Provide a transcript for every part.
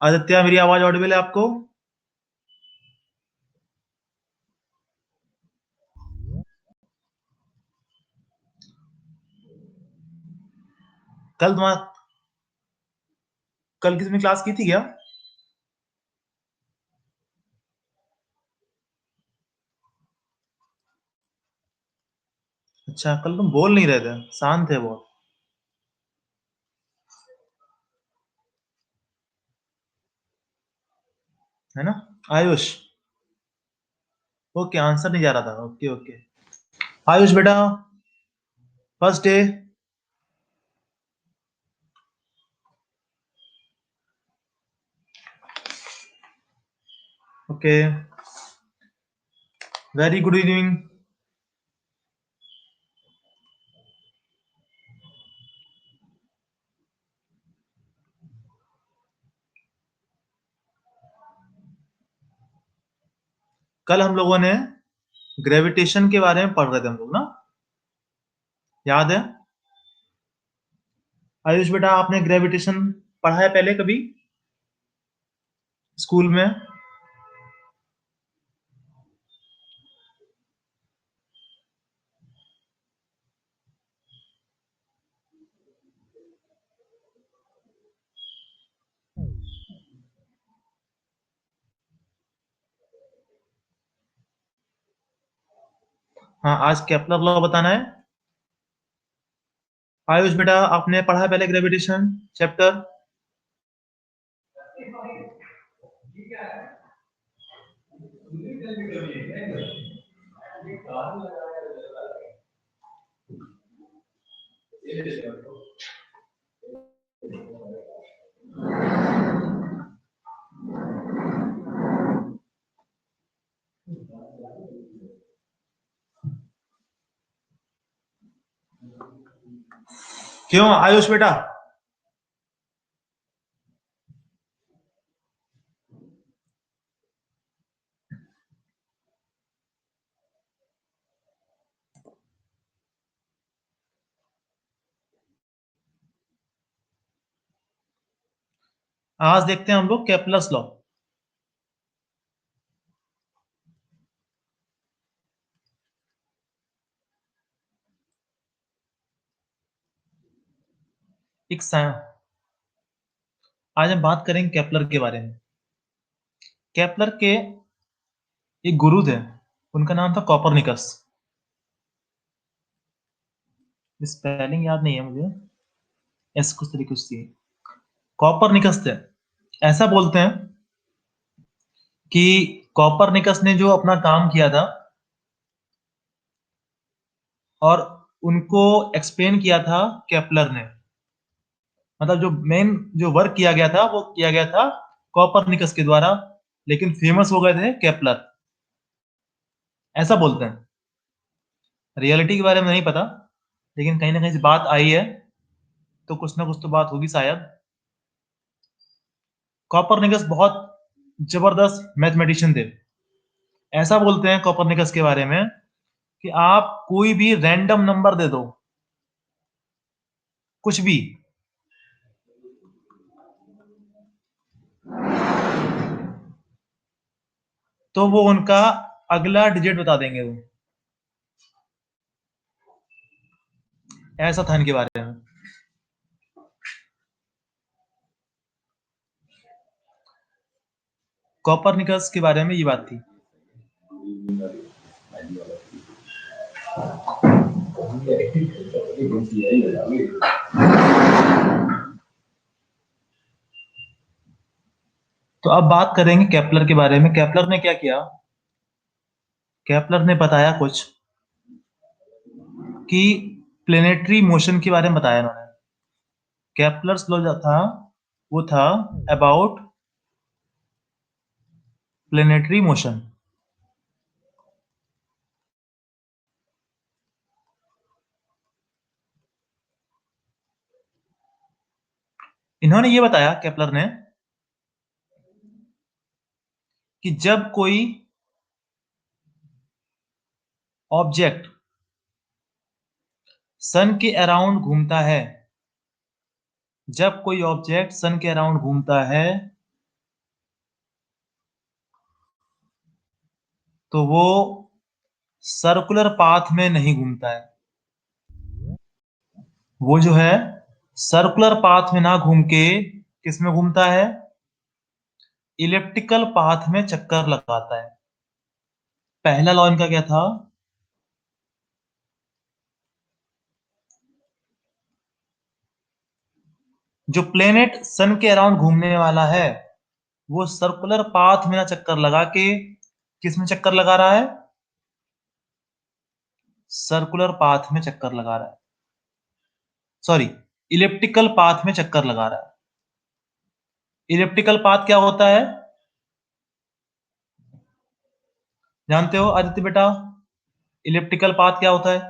आदित्य, मेरी आवाज ऑडिबल है आपको? कल तुम्हारा कल किसी ने क्लास की थी क्या? अच्छा, कल तुम बोल नहीं रहे थे, शांत थे बहुत, है ना? आयुष, ओके, आंसर नहीं जा रहा था। Okay okay. आयुष बेटा, first day. Okay, very good evening. कल हम लोगों ने ग्रेविटेशन के बारे में पढ़ रहे थे हम लोग ना, याद है? आयुष बेटा, आपने ग्रेविटेशन पढ़ा है पहले कभी स्कूल में? हाँ, आज केपलर लॉ बताना है। आयुष बेटा, आपने पढ़ा है पहले ग्रेविटेशन चैप्टर? क्यों आयुष बेटा? आज देखते हैं हम लोग केपलर्स लॉ। एक आज हम बात करेंगे केपलर के बारे में। केपलर के एक गुरु थे, उनका नाम था कॉपरनिकस। स्पेलिंग याद नहीं है मुझे, ऐसे कुछ तरीके से कॉपरनिकस थे। ऐसा बोलते हैं कि कॉपरनिकस ने जो अपना काम किया था और उनको एक्सप्लेन किया था केपलर ने, मतलब जो मेन जो वर्क किया गया था वो किया गया था कॉपरनिकस के द्वारा, लेकिन फेमस हो गए थे केपलर, ऐसा बोलते हैं। रियलिटी के बारे में नहीं पता, लेकिन कहीं ना कहीं से बात आई है, तो कुछ ना कुछ तो बात होगी शायद। कॉपरनिकस बहुत जबरदस्त मैथमेटिशियन थे। ऐसा बोलते हैं कॉपरनिकस के बारे में कि आप कोई भी रैंडम नंबर दे दो, कुछ भी, तो वो उनका अगला डिजिट बता देंगे वो। ऐसा था इनके बारे में। कॉपरनिकस के बारे में ये बात थी। तो अब बात करेंगे केपलर के बारे में। केपलर ने क्या किया? केपलर ने बताया कुछ कि प्लेनेटरी मोशन के बारे में बताया इन्होंने। केपलर्स लॉ जो था वो था अबाउट प्लेनेटरी मोशन। इन्होंने ये बताया केपलर ने कि जब कोई ऑब्जेक्ट सन के अराउंड घूमता है, जब कोई ऑब्जेक्ट सन के अराउंड घूमता है, तो वो सर्कुलर पाथ में नहीं घूमता है। वो जो है सर्कुलर पाथ में ना घूम के किस में घूमता है? इलिप्टिकल पाथ में चक्कर लगाता है। पहला लॉ इनका क्या था? जो प्लेनेट सन के अराउंड घूमने वाला है वो सर्कुलर पाथ में ना चक्कर लगा के किस में चक्कर लगा रहा है? सर्कुलर पाथ में चक्कर लगा रहा है। सॉरी, इलिप्टिकल पाथ में चक्कर लगा रहा है। इलिप्टिकल पाथ क्या होता है? जानते हो आदित्य बेटा, इलिप्टिकल पाथ क्या होता है?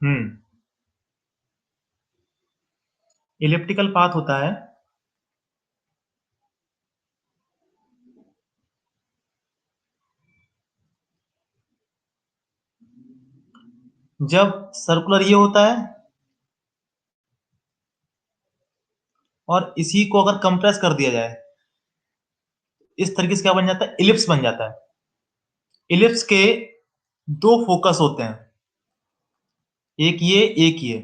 हम्म, इलिप्टिकल पाथ होता है जब सर्कुलर ये होता है और इसी को अगर कंप्रेस कर दिया जाए इस तरीके से क्या बन जाता है? इलिप्स बन जाता है। इलिप्स के दो फोकस होते हैं, एक ये एक ये।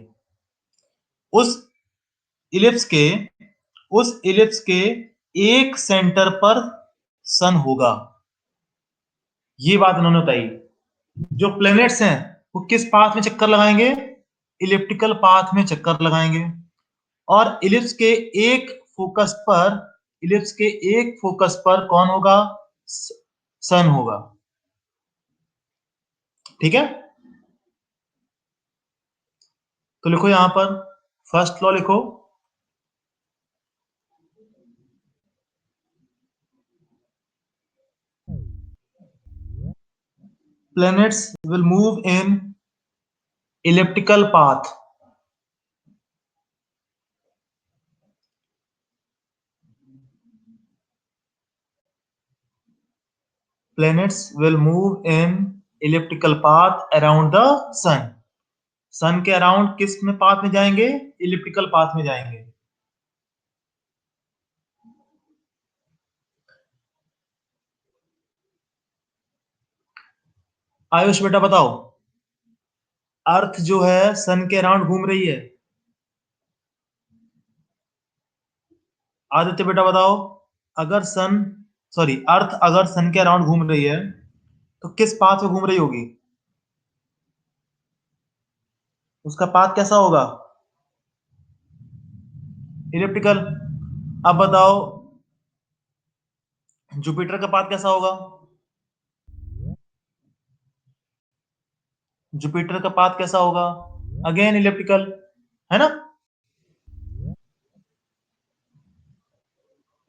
उस इलिप्स के उस इलिप्स के एक सेंटर पर सन होगा। ये बात इन्होंने बताई। जो प्लैनेट्स हैं वो किस पाथ में चक्कर लगाएंगे? इलिप्टिकल पाथ में चक्कर लगाएंगे। और एक फोकस पर इलिप्स के एक फोकस पर कौन होगा? सन होगा। ठीक है, तो लिखो यहां पर फर्स्ट लॉ लिखो। Planets will move in elliptical path. Planets will move in elliptical path around the sun. सन के अराउंड किस में पाथ में जाएंगे? इलिप्टिकल पाथ में जाएंगे। आयुष बेटा बताओ, अर्थ जो है सन के अराउंड घूम रही है। आदित्य बेटा बताओ, अगर सन सॉरी अर्थ अगर सन के अराउंड घूम रही है तो किस पाथ में घूम रही होगी? उसका पाथ कैसा होगा? इलिप्टिकल। अब बताओ जुपिटर का पाथ कैसा होगा? जुपिटर का पाथ कैसा होगा? अगेन इलिप्टिकल, है ना?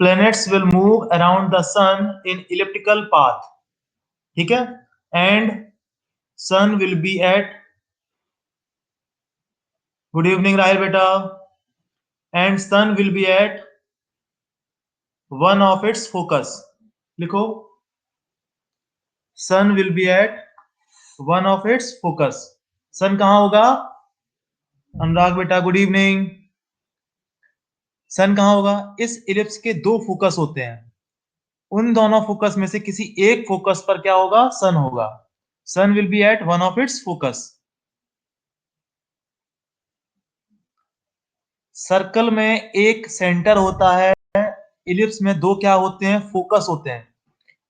Planets will move around the sun in elliptical path. ठीक है, and sun will be at, good evening Rahil बेटा, and sun will be at one of its focus. लिखो, sun will be at one of its focus. sun कहां होगा? अनुराग बेटा good evening. सन कहां होगा? इस इलिप्स के दो फोकस होते हैं, उन दोनों फोकस में से किसी एक फोकस पर क्या होगा? सन होगा। Sun will be at one of its focus. Circle में एक सेंटर होता है, इलिप्स में दो क्या होते हैं? फोकस होते हैं।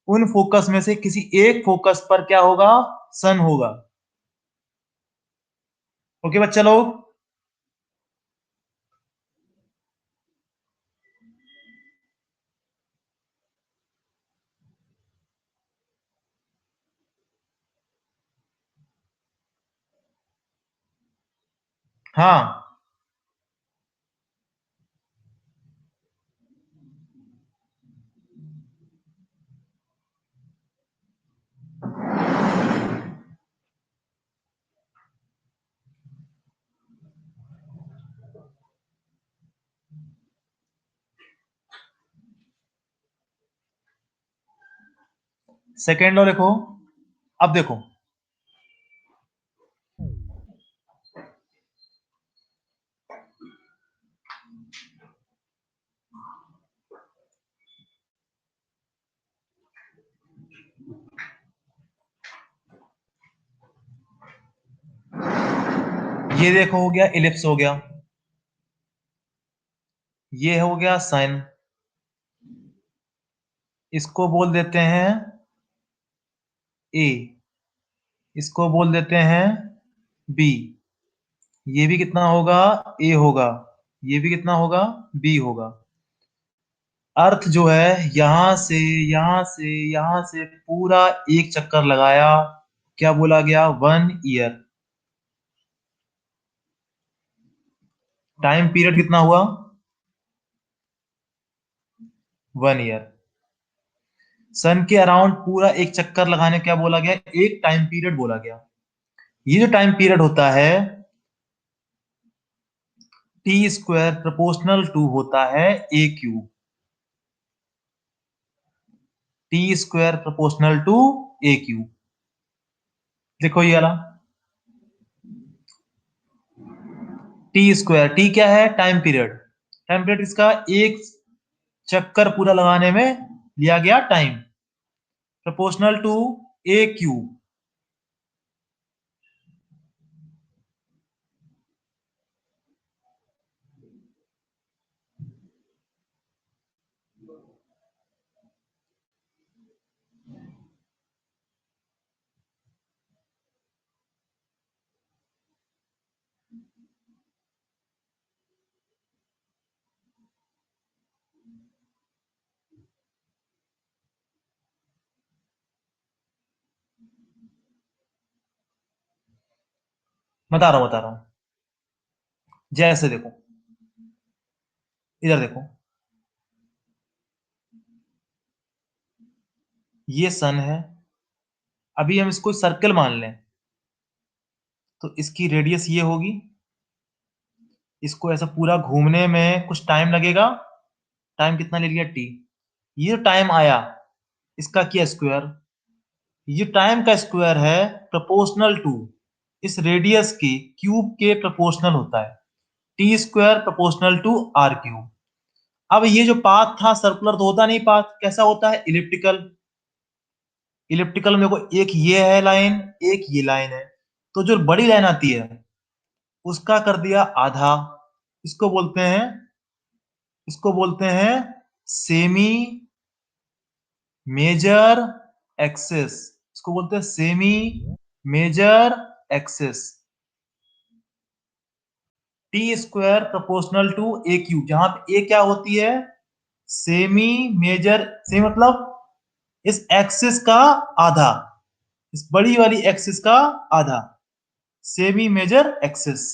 उन फोकस में से किसी एक फोकस पर क्या होगा? सन होगा। ओके बच्चा लोग? हाँ, सेकेंड लॉ लिखो। अब देखो, ये देखो हो गया इलिप्स हो गया, ये हो गया साइन, इसको बोल देते हैं ए, इसको बोल देते हैं बी, ये भी कितना होगा ए होगा, ये भी कितना होगा बी होगा। अर्थ जो है यहां से यहां से यहां से पूरा एक चक्कर लगाया, क्या बोला गया 1 ईयर। टाइम पीरियड कितना हुआ 1 ईयर। सन के अराउंड पूरा एक चक्कर लगाने क्या बोला गया, एक टाइम पीरियड बोला गया। ये जो टाइम पीरियड होता है टी स्क्वायर प्रोपोर्शनल टू होता है a cube, T square proportional to a cube. देखो ये वाला टी स्क्वायर, टी क्या है टाइम पीरियड, टाइम पीरियड इसका एक चक्कर पूरा लगाने में लिया गया time, proportional to a cube. बता रहा हूं जैसे देखो, इधर देखो, ये सन है, अभी हम इसको सर्कल मान लें तो इसकी रेडियस ये होगी, इसको ऐसा पूरा घूमने में कुछ टाइम लगेगा, टाइम कितना ले लिया टी, ये टाइम आया इसका किया स्क्वायर, ये टाइम का स्क्वायर है प्रोपोर्शनल टू इस रेडियस की क्यूब के प्रोपोर्शनल होता है, T square proportional to R cube. अब ये जो पाथ था सर्कुलर तो होता नहीं, पाथ कैसा होता है इलिप्टिकल, इलिप्टिकल में को एक ये है लाइन, एक ये लाइन है, तो जो बड़ी लाइन आती है उसका कर दिया आधा, इसको बोलते हैं, इसको बोलते हैं सेमी मेजर एक्सिस, इसको बोलते हैं semi major axis, T square proportional to a cube, जहां पे ए क्या होती है सेमी मेजर, सेमी मतलब इस एक्सिस का आधा, इस बड़ी वाली एक्सिस का आधा, सेमी मेजर एक्सिस।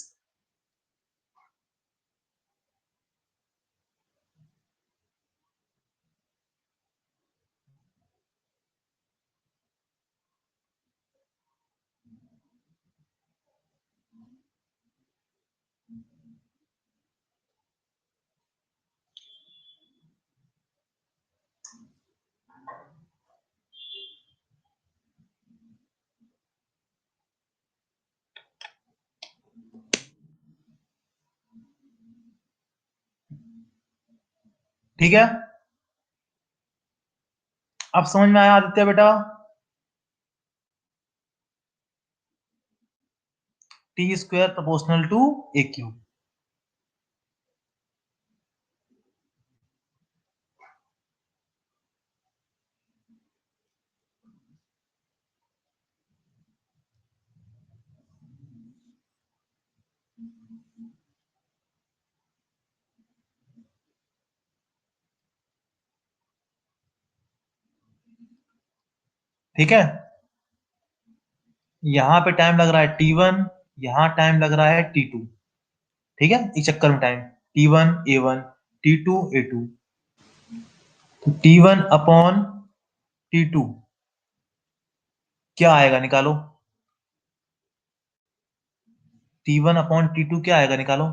ठीक है, अब समझ में आया आदित्य बेटा, T square proportional to a cube. ठीक है, यहां पे टाइम लग रहा है T1, यहां टाइम लग रहा है T2, ठीक है एक चक्कर में time T1 A1 T2 A2, तो T1 अपॉन T2 क्या आएगा निकालो, T1 अपॉन T2 क्या आएगा निकालो।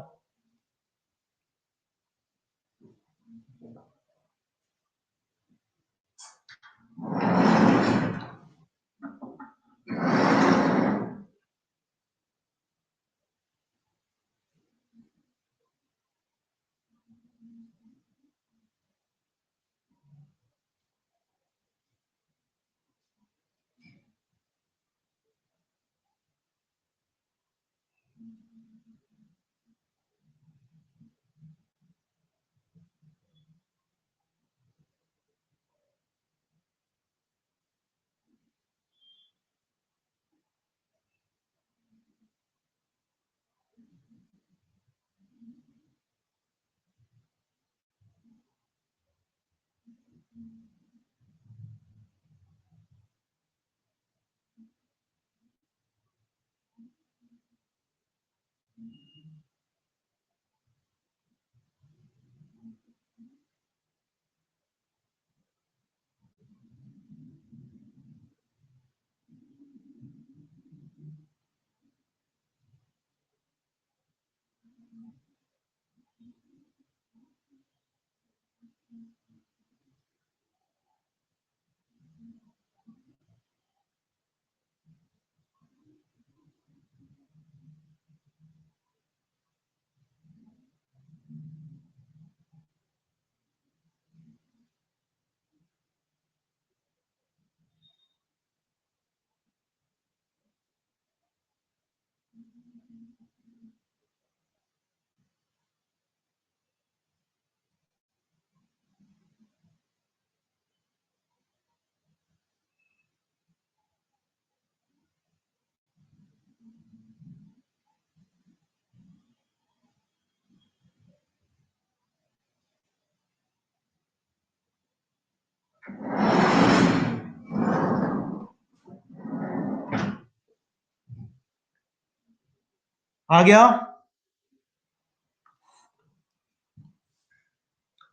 आ गया?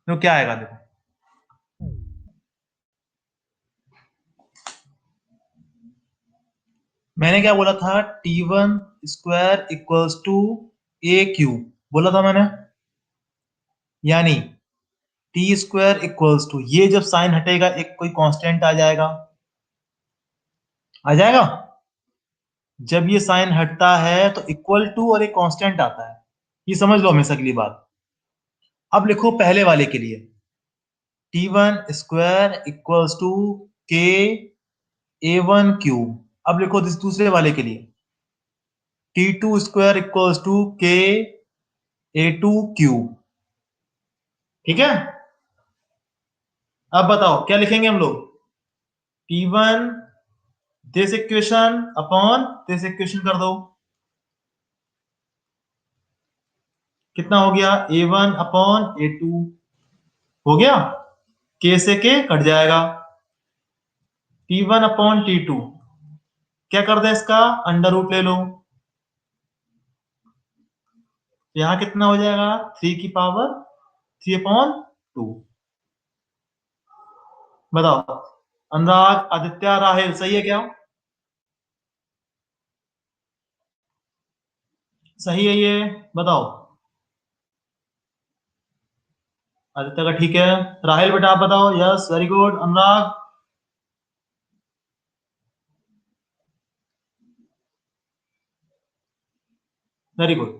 तो क्या आएगा देखो, मैंने क्या बोला था, T1 square equals to a cube बोला था मैंने, यानी T2 इक्वल्स टू, ये जब साइन हटेगा एक कोई कांस्टेंट आ जाएगा, आ जाएगा। जब ये साइन हटता है तो इक्वल टू और एक कांस्टेंट आता है, ये समझ लो हमेशा के लिए बात। अब लिखो पहले वाले के लिए, T1 square equals to k a1 cube. अब लिखो दूसरे वाले के लिए, T2 square equals to k a2 cube. ठीक है, अब बताओ क्या लिखेंगे हम लोग, T1 this equation upon this equation कर दो, कितना हो गया, A1 अपॉन A2 हो गया, के से के कट जाएगा, T1 अपॉन T2 क्या कर दे इसका अंडर रूट ले लो, यहां कितना हो जाएगा 3 की पावर 3/2। बताओ, अनुराग, आदित्य, राहिल, सही है क्या? सही है ये, बताओ। आदित्य का ठीक है, राहिल बेटा आप बताओ, यस वेरी गुड, अनुराग वेरी गुड।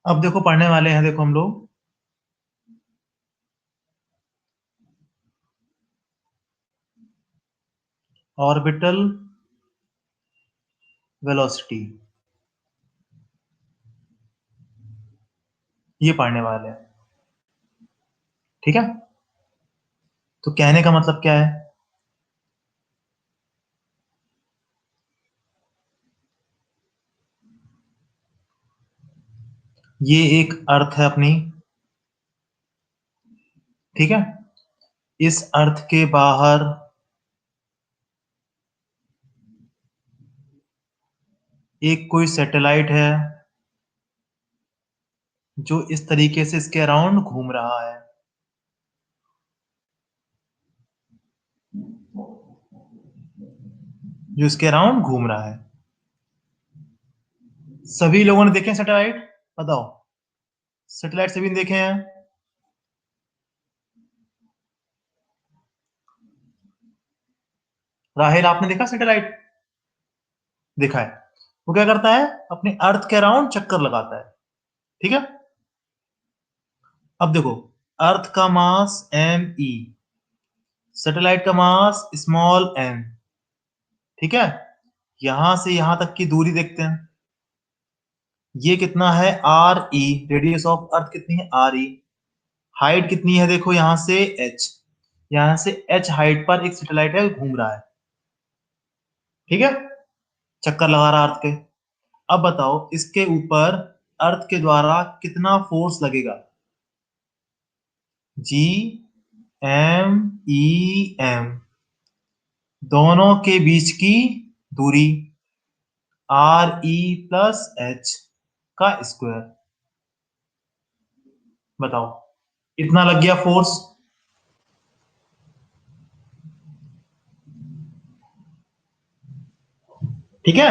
अब देखो पढ़ने वाले हैं, देखो हम लोग ऑर्बिटल वेलोसिटी, ये पढ़ने वाले हैं। ठीक है, तो कहने का मतलब क्या है, ये एक अर्थ है अपनी, ठीक है। इस अर्थ के बाहर एक कोई सैटेलाइट है जो इस तरीके से इसके अराउंड घूम रहा है। जो इसके अराउंड घूम रहा है। सभी लोगों ने देखे सैटेलाइट? बताओ। सैटेलाइट सभी ने देखे हैं? राहिल, आपने देखा सैटेलाइट? देखा है। वो क्या करता है? अपने अर्थ के अराउंड चक्कर लगाता है। ठीक है। अब देखो, अर्थ का मास m e, सैटेलाइट का मास स्मॉल m। ठीक है। यहां से यहां तक की दूरी देखते हैं। ये कितना है? r e। Radius of earth कितनी है? r e। हाइट कितनी है? देखो यहां से h। यहां से h हाइट पर एक सैटेलाइट है, घूम रहा है। ठीक है। चक्कर लगा रहा है अर्थ के। अब बताओ, इसके ऊपर अर्थ के द्वारा कितना फोर्स लगेगा? g m e m, दोनों के बीच की दूरी r e+h का स्क्वायर। बताओ, इतना लग गया फोर्स। ठीक है।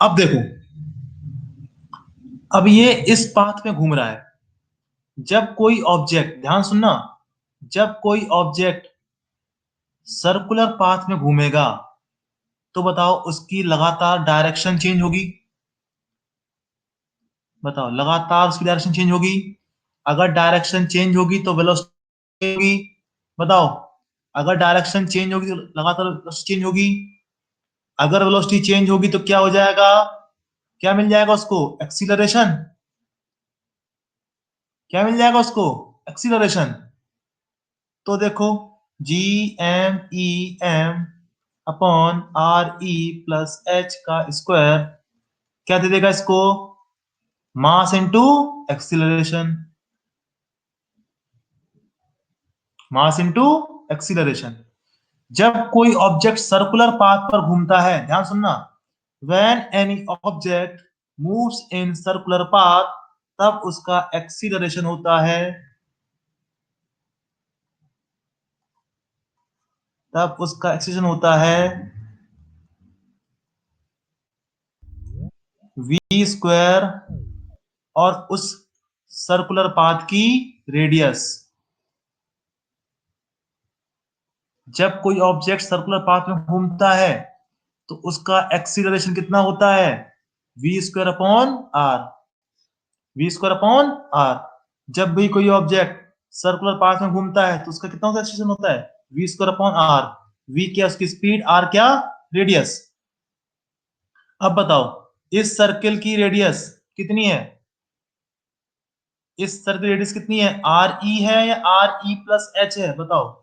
अब देखो, अब ये इस पाथ में घूम रहा है। जब कोई ऑब्जेक्ट, ध्यान सुनना, जब कोई ऑब्जेक्ट सर्कुलर पाथ में घूमेगा तो बताओ उसकी लगातार डायरेक्शन चेंज होगी। बताओ, लगातार उसकी डायरेक्शन चेंज होगी। अगर डायरेक्शन चेंज होगी तो वेलोसिटी होगी। बताओ, अगर डायरेक्शन चेंज होगी तो लगातार वेलोसिटी चेंज होगी। अगर वेलोसिटी चेंज होगी तो क्या हो जाएगा? क्या मिल जाएगा उसको? एक्सीलरेशन। क्या मिल जाएगा उसको? एक्सीलरेशन। तो देखो, g m e m/r e+h का स्क्वायर क्या दे देगा इसको? Mass into acceleration. Mass into acceleration. जब कोई ऑब्जेक्ट सर्कुलर पाथ पर घूमता है, ध्यान सुनना, when any object moves in circular path, तब उसका एक्सीलरेशन होता है, तब उसका एक्सीलरेशन होता है v² और उस सर्कुलर पाथ की रेडियस। जब कोई ऑब्जेक्ट सर्कुलर पाथ में घूमता है तो उसका एक्सीलरेशन कितना होता है? v²/r। v²/r। जब भी कोई ऑब्जेक्ट सर्कुलर पाथ में घूमता है तो उसका कितना होता है? एक्सीलरेशन होता है v²/r। v क्या? उसकी स्पीड, r क्या? रेडियस। अब बताओ, इस सर्कल की रेडियस कितनी है? इस सर्कल की रेडियस कितनी है? आर ई है या r e+h है? बताओ।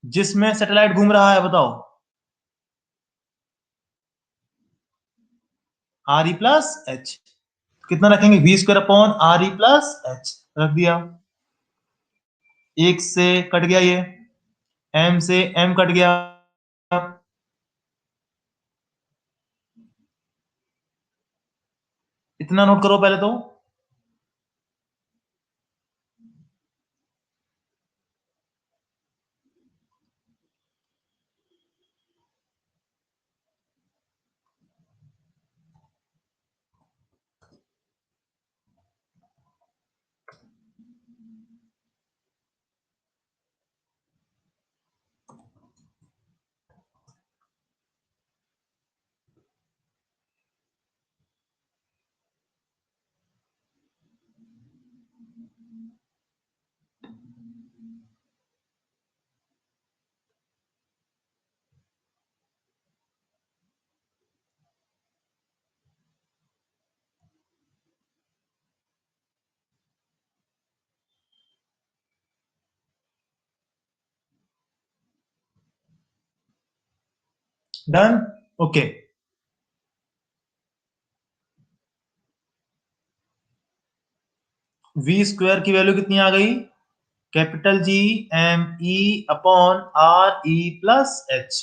जिसमें सैटेलाइट घूम रहा है, बताओ। r e+h। कितना रखेंगे? v²/r e+h रख दिया। एक से कट गया ये, m से m कट गया। इतना नोट करो पहले तो। डन। ओके। वी स्क्वायर की वैल्यू कितनी आ गई? Capital G M E upon R E plus H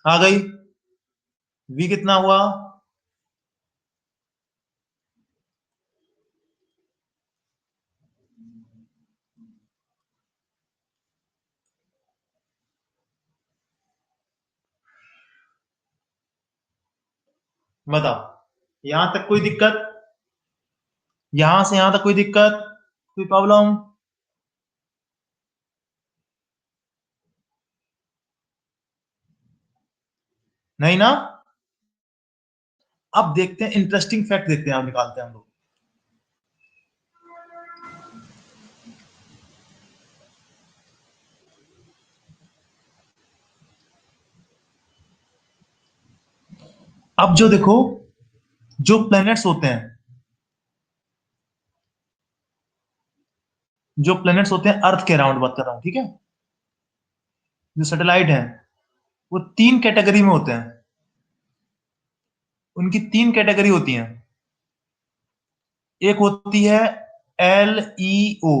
आ गई। वी कितना हुआ? बताओ, यहां तक कोई दिक्कत? यहां से यहां तक कोई दिक्कत, कोई प्रॉब्लम? नहीं ना? अब देखते हैं, इंटरेस्टिंग फैक्ट देखते हैं, अब निकालते हैं हम लोग। अब जो देखो, जो प्लैनेट्स होते हैं, जो प्लैनेट्स होते हैं अर्थ के अराउंड बात कर रहा हूं, ठीक है? जो सैटेलाइट है, वो तीन कैटेगरी में होते हैं। उनकी तीन कैटेगरी होती हैं। एक होती है एल ई ओ,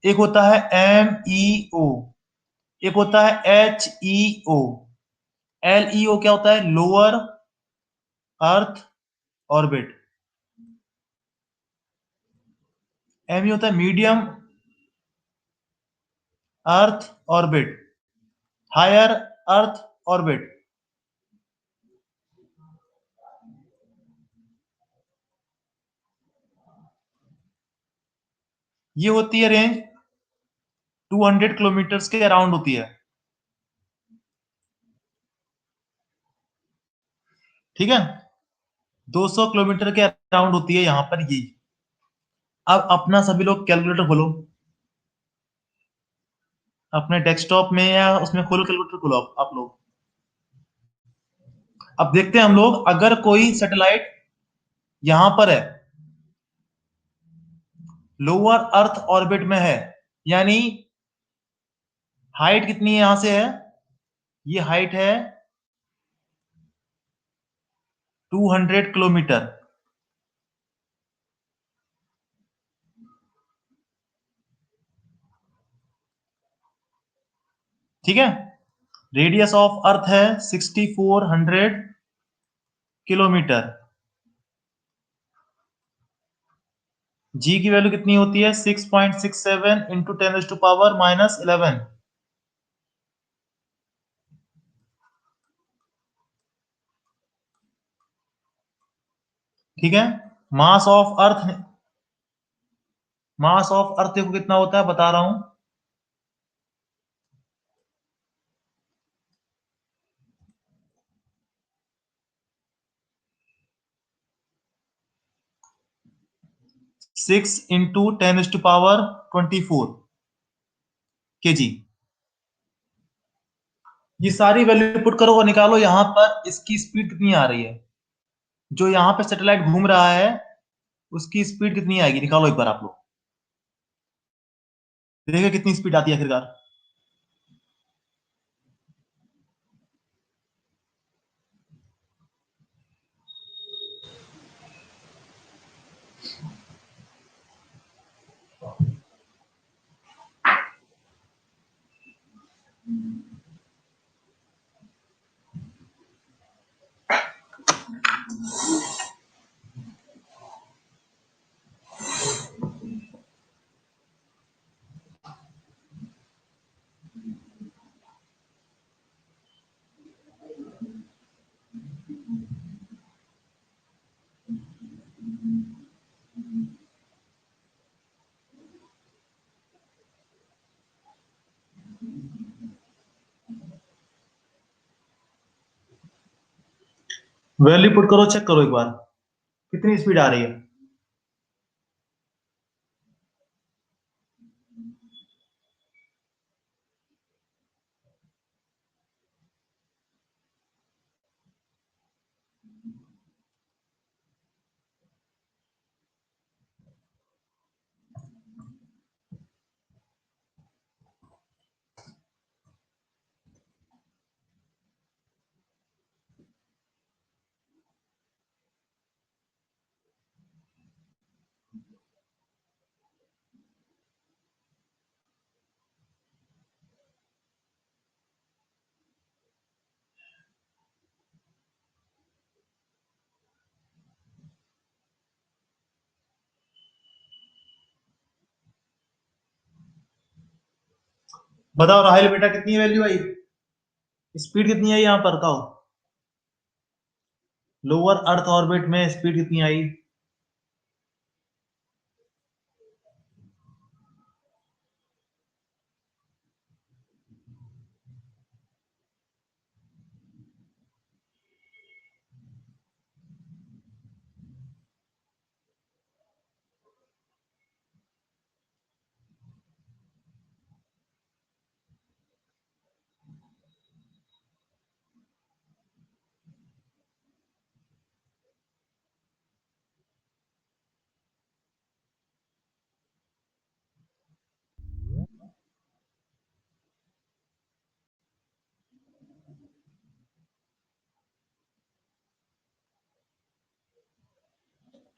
एक होता है एम ई ओ, एक होता है एच ई ओ। एल ई ओ क्या होता है? Lower earth orbit. M E होता है medium earth orbit, higher earth orbit. ये होती है रेंज 200 किलोमीटर के अराउंड होती है, ठीक है? 200 किलोमीटर के अराउंड होती है यहां पर ये। अब अपना सभी लोग कैलकुलेटर खोलो, अपने डेस्कटॉप में या उसमें खोलो, कैलकुलेटर खोलो आप लोग। अब देखते हैं हम लोग, अगर कोई सैटेलाइट यहां पर है, लोअर अर्थ ऑर्बिट में है, यानी हाइट कितनी है यहां से है? ये हाइट है 200 किलोमीटर, ठीक है? रेडियस ऑफ अर्थ है 6400 किलोमीटर। जी की वैल्यू कितनी होती है? 6.67 इंटू 10⁻⁻11। ठीक है? Mass of earth, mass of earth देखो कितना होता है, बता रहा हूं। 6 इंटू 10⁻24 kg। ये सारी वैल्यू पुट करो और निकालो यहां पर इसकी स्पीड कितनी आ रही है। जो यहां पे सैटेलाइट घूम रहा है, उसकी स्पीड कितनी आएगी, निकालो एक बार आप लोग। देखिए कितनी स्पीड आती है आखिरकार। वैल्यू पुट करो, चेक करो एक बार कितनी स्पीड आ रही है। बताओ राहिल बेटा कितनी वैल्यू आई, स्पीड कितनी आई यहाँ पर बताओ, लोअर अर्थ ऑर्बिट में स्पीड कितनी आई?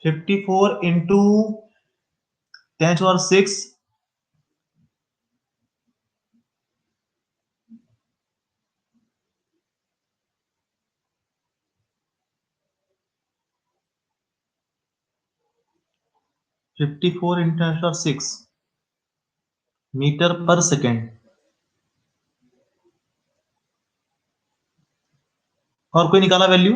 54 इंटू 10⁶, 54 इंटू 10⁶ मीटर पर सेकेंड। और कोई निकाला वैल्यू?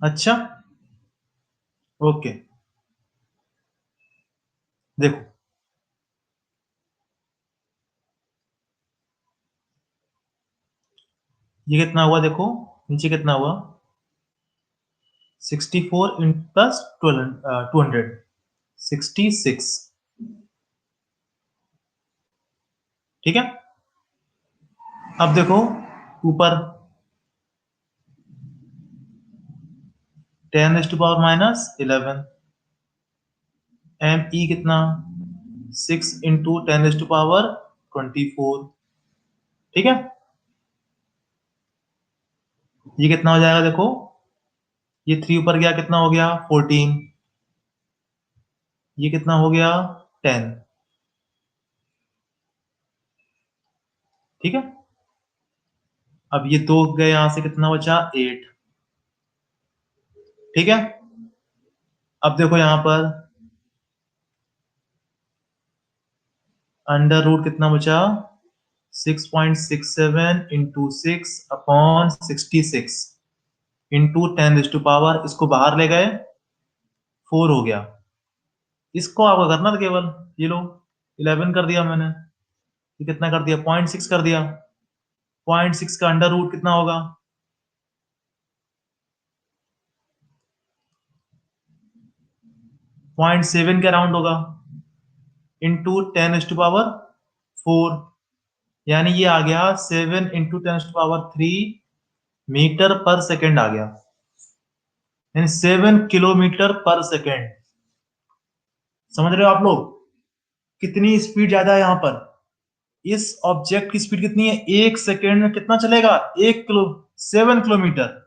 अच्छा, ओके, देखो ये कितना हुआ, देखो नीचे कितना हुआ, 64 प्लस 200, 66। ठीक है, अब देखो ऊपर 10⁻11 एम ई कितना, 6 इंटू 10⁻24। ठीक है, ये कितना हो जाएगा देखो, ये 3 ऊपर गया कितना हो गया 14, ये कितना हो गया 10। ठीक है, अब ये 2 गए यहां से कितना बचा 8। ठीक है, अब देखो यहां पर अंडर रूट कितना बचा, 6.67 इंटू 6/66 इंटू 10⁻, इसको बाहर ले गए 4 हो गया। इसको आपको करना था केवल, ये लो 11 कर दिया मैंने, ये कितना कर दिया 0.6 कर दिया, 0.6 का अंडर रूट कितना होगा, 0.7 के अराउंड होगा, इंटू 10⁻4, यानी ये आ गया 7 इंटू 10⁻3 मीटर पर सेकेंड आ गया, यानी 7 किलोमीटर पर सेकेंड। समझ रहे हो आप लोग कितनी स्पीड ज्यादा है यहाँ पर, इस ऑब्जेक्ट की स्पीड कितनी है, 1 सेकेंड में कितना चलेगा, 7 किलोमीटर।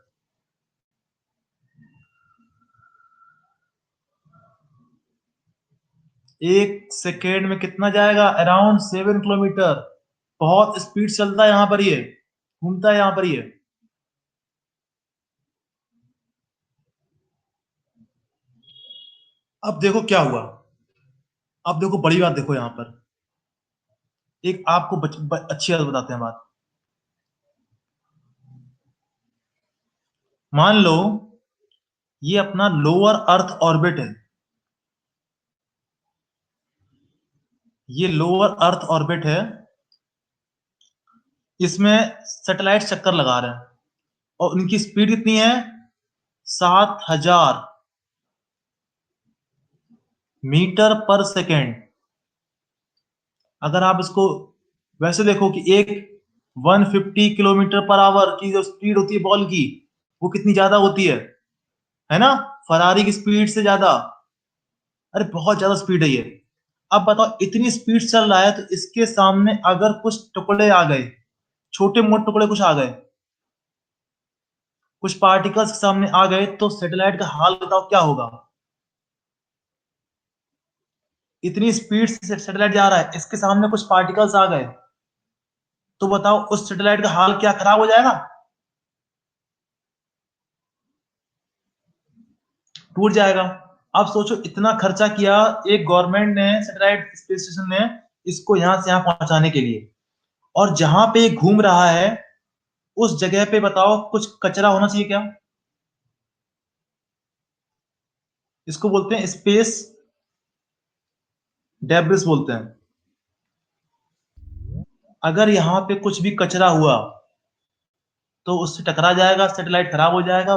1 सेकेंड में कितना जाएगा, अराउंड 7 किलोमीटर। बहुत स्पीड चलता है यहाँ पर, ये घूमता है यहाँ पर ये। अब देखो क्या हुआ, अब देखो बड़ी बात देखो यहाँ पर, एक आपको अच्छी बात बताते हैं बात। मान लो ये अपना लोअर अर्थ ऑर्बिट है, ये लोअर अर्थ ऑर्बिट है, इसमें सैटेलाइट चक्कर लगा रहे हैं और उनकी स्पीड कितनी है, 7,000 मीटर पर सेकेंड। अगर आप इसको वैसे देखो कि एक 150 किलोमीटर पर आवर की जो स्पीड होती है बॉल की, वो कितनी ज्यादा होती है ना? फरारी की स्पीड से ज्यादा। अरे बहुत ज्यादा स्पीड है ये। अब बताओ, इतनी स्पीड चल रहा है तो इसके सामने अगर कुछ टुकड़े आ गए, छोटे मोटे टुकड़े कुछ आ गए, कुछ पार्टिकल्स सामने आ गए, तो सैटेलाइट का हाल बताओ क्या होगा? इतनी स्पीड से सैटेलाइट जा रहा है, इसके सामने कुछ पार्टिकल्स आ गए, तो बताओ उस सैटेलाइट का हाल क्या खराब हो जाएगा? टूट जाएगा। अब सोचो, इतना खर्चा किया एक गवर्नमेंट ने, सैटेलाइट स्पेस स्टेशन ने, इसको यहां से यहां पहुंचाने के लिए, और जहां पे ये घूम रहा है उस जगह पे बताओ कुछ कचरा होना चाहिए क्या? इसको बोलते हैं स्पेस डेब्रिस बोलते हैं। अगर यहाँ पे कुछ भी कचरा हुआ तो उससे टकरा जाएगा, सैटेलाइट खराब हो जाएगा,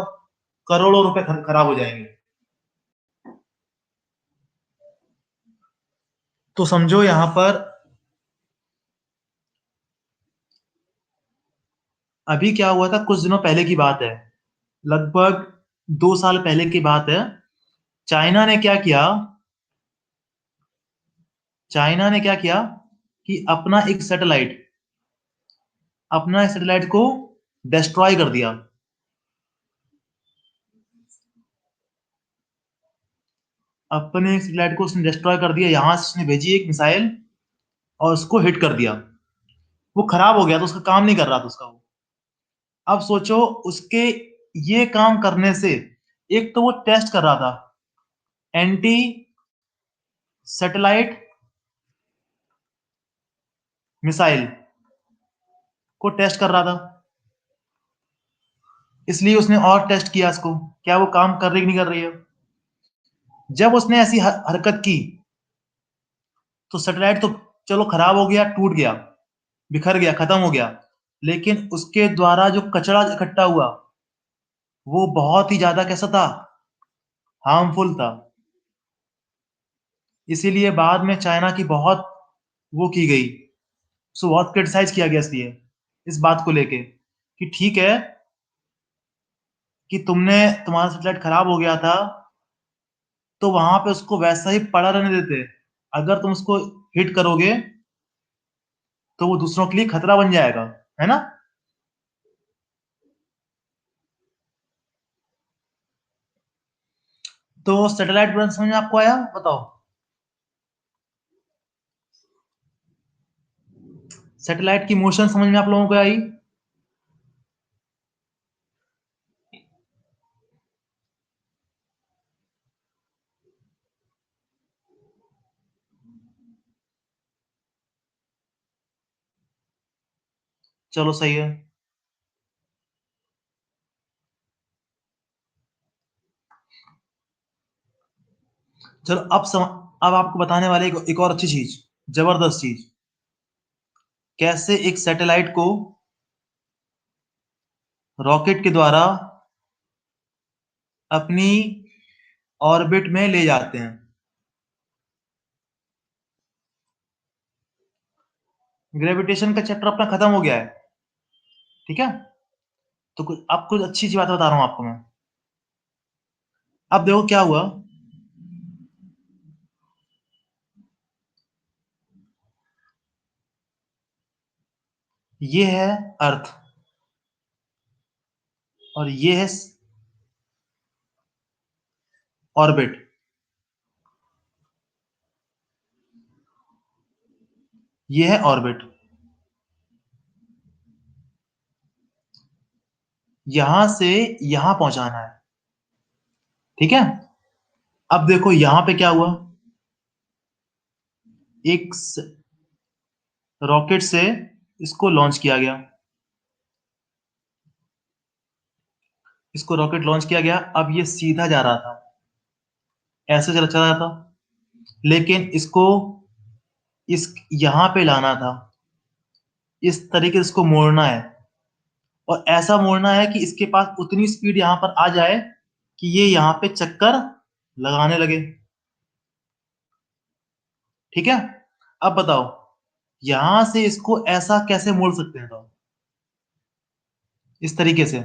करोड़ों रुपए खराब हो जाएंगे। तो समझो यहां पर अभी क्या हुआ था, कुछ दिनों पहले की बात है, लगभग 2 साल पहले की बात है। चाइना ने क्या किया, चाइना ने क्या किया कि अपना सैटेलाइट को डिस्ट्रॉय कर दिया। अपने सैटेलाइट को उसने डिस्ट्रॉय कर दिया, यहां से उसने भेजी एक मिसाइल और उसको हिट कर दिया। वो खराब हो गया, तो उसका काम नहीं कर रहा था उसका वो। अब सोचो, उसके ये काम करने से, एक तो वो टेस्ट कर रहा था, एंटी सैटेलाइट मिसाइल को टेस्ट कर रहा था, इसलिए उसने और टेस्ट किया इसको, क्या वो काम कर रही कि नहीं कर रही है। जब उसने ऐसी हरकत की तो सैटेलाइट तो चलो खराब हो गया, टूट गया, बिखर गया, खत्म हो गया, लेकिन उसके द्वारा जो कचरा इकट्ठा हुआ वो बहुत ही ज्यादा कैसा था, हार्मफुल था। इसीलिए बाद में चाइना की बहुत वो की गई, उसको बहुत क्रिटिसाइज किया गया इसलिए, इस बात को लेके कि ठीक है कि तुम्हारा सैटेलाइट खराब हो गया था, तो वहां पे उसको वैसा ही पड़ा रहने देते। अगर तुम उसको हिट करोगे तो वो दूसरों के लिए खतरा बन जाएगा, है ना? तो सैटेलाइट पर समझ में आपको आया, बताओ? सैटेलाइट की मोशन समझ में आप लोगों को आई? चलो सही है। चलो अब आपको बताने वाले एक और अच्छी चीज, जबरदस्त चीज, कैसे एक सैटेलाइट को रॉकेट के द्वारा अपनी ऑर्बिट में ले जाते हैं। ग्रेविटेशन का चैप्टर अपना खत्म हो गया है, ठीक है? तो अब कुछ अच्छी सी बात बता रहा हूं आपको मैं। अब देखो क्या हुआ, ये है अर्थ और ये है ऑर्बिट। ये है ऑर्बिट, यहां से यहां पहुंचाना है, ठीक है? अब देखो यहां पे क्या हुआ, एक रॉकेट से इसको लॉन्च किया गया, इसको रॉकेट लॉन्च किया गया। अब ये सीधा जा रहा था, ऐसे चला चला रहा था, लेकिन इसको इस यहां पे लाना था, इस तरीके से इसको मोड़ना है, और ऐसा मोड़ना है कि इसके पास उतनी स्पीड यहां पर आ जाए कि ये यहां पे चक्कर लगाने लगे, ठीक है? अब बताओ, यहां से इसको ऐसा कैसे मोड़ सकते हैं तो इस तरीके से।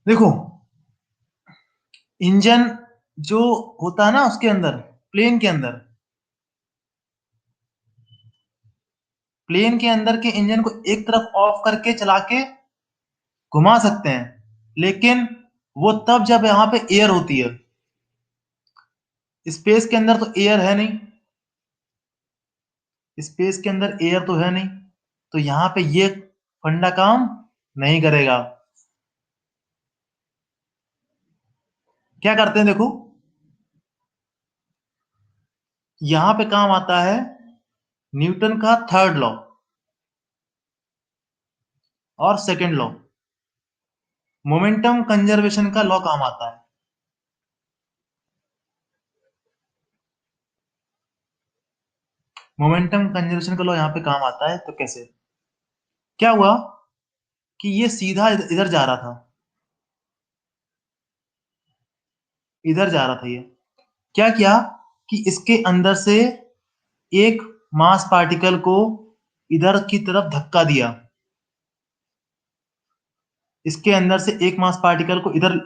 देखो, इंजन जो होता है ना उसके अंदर, प्लेन के अंदर, प्लेन के अंदर के इंजन को एक तरफ ऑफ करके चला के घुमा सकते हैं, लेकिन वो तब जब यहाँ पे एयर होती है। स्पेस के अंदर तो एयर है नहीं, स्पेस के अंदर एयर तो है नहीं, तो यहाँ पे ये फंडा काम नहीं करेगा। क्या करते हैं देखो, यहां पे काम आता है न्यूटन का थर्ड लॉ और सेकंड लॉ, मोमेंटम कंजर्वेशन का लॉ काम आता है। मोमेंटम कंजर्वेशन का लॉ यहाँ पे काम आता है, तो कैसे, क्या हुआ कि ये सीधा इधर जा रहा था, इधर जा रहा था ये। क्या किया कि इसके अंदर से एक मास पार्टिकल को इधर की तरफ धक्का दिया, इसके अंदर से एक मास पार्टिकल को इधर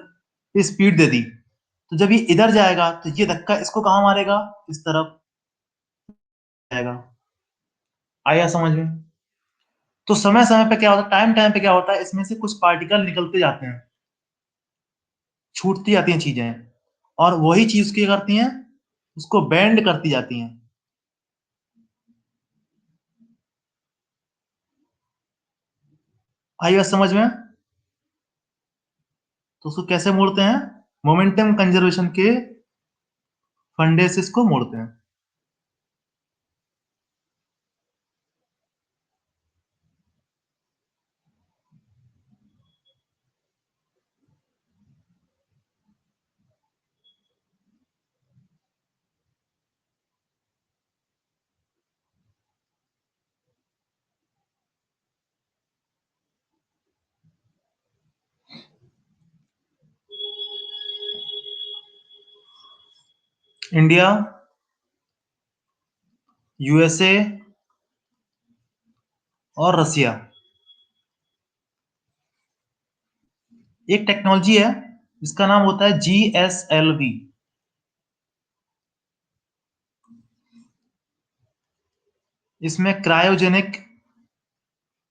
स्पीड दे दी, तो जब ये इधर जाएगा तो ये धक्का इसको कहां मारेगा, इस तरफ जाएगा। आया समझ में। तो समय समय पे क्या होता है, टाइम टाइम पे क्या होता है, इसमें से कुछ पार्टिकल निकलते जाते हैं, छूटती जाती हैं चीजें, और वही चीज क्या करती हैं, उसको बेंड करती जाती हैं। आई बात समझ में। तो उसको कैसे मोड़ते हैं, मोमेंटम कंजर्वेशन के फंडे से इसको मोड़ते हैं। इंडिया, यूएसए और रसिया। एक टेक्नोलॉजी है जिसका नाम होता है GSLV। इसमें क्रायोजेनिक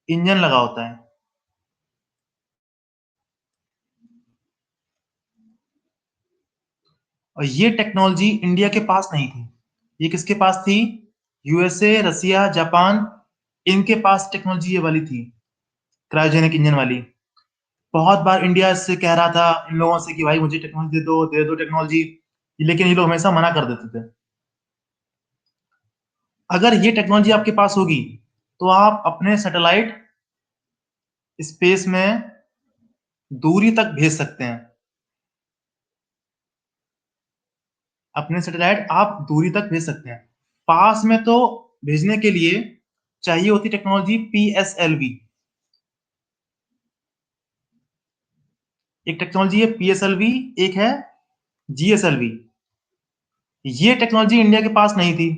इंजन लगा होता है। और ये टेक्नोलॉजी इंडिया के पास नहीं थी, ये किसके पास थी, यूएसए, रसिया, जापान, इनके पास टेक्नोलॉजी ये वाली थी, क्रायोजेनिक इंजन वाली। बहुत बार इंडिया इससे कह रहा था इन लोगों से कि भाई मुझे टेक्नोलॉजी दे दो टेक्नोलॉजी, लेकिन ये लोग हमेशा मना कर देते थे। अगर ये टेक्नोलॉजी आपके पास होगी तो आप अपने सैटेलाइट स्पेस में दूरी तक भेज सकते हैं, अपने सैटेलाइट आप दूरी तक भेज सकते हैं। पास में तो भेजने के लिए चाहिए होती टेक्नोलॉजी PSLV। एक टेक्नोलॉजी है PSLV, एक है GSLV। ये टेक्नोलॉजी इंडिया के पास नहीं थी,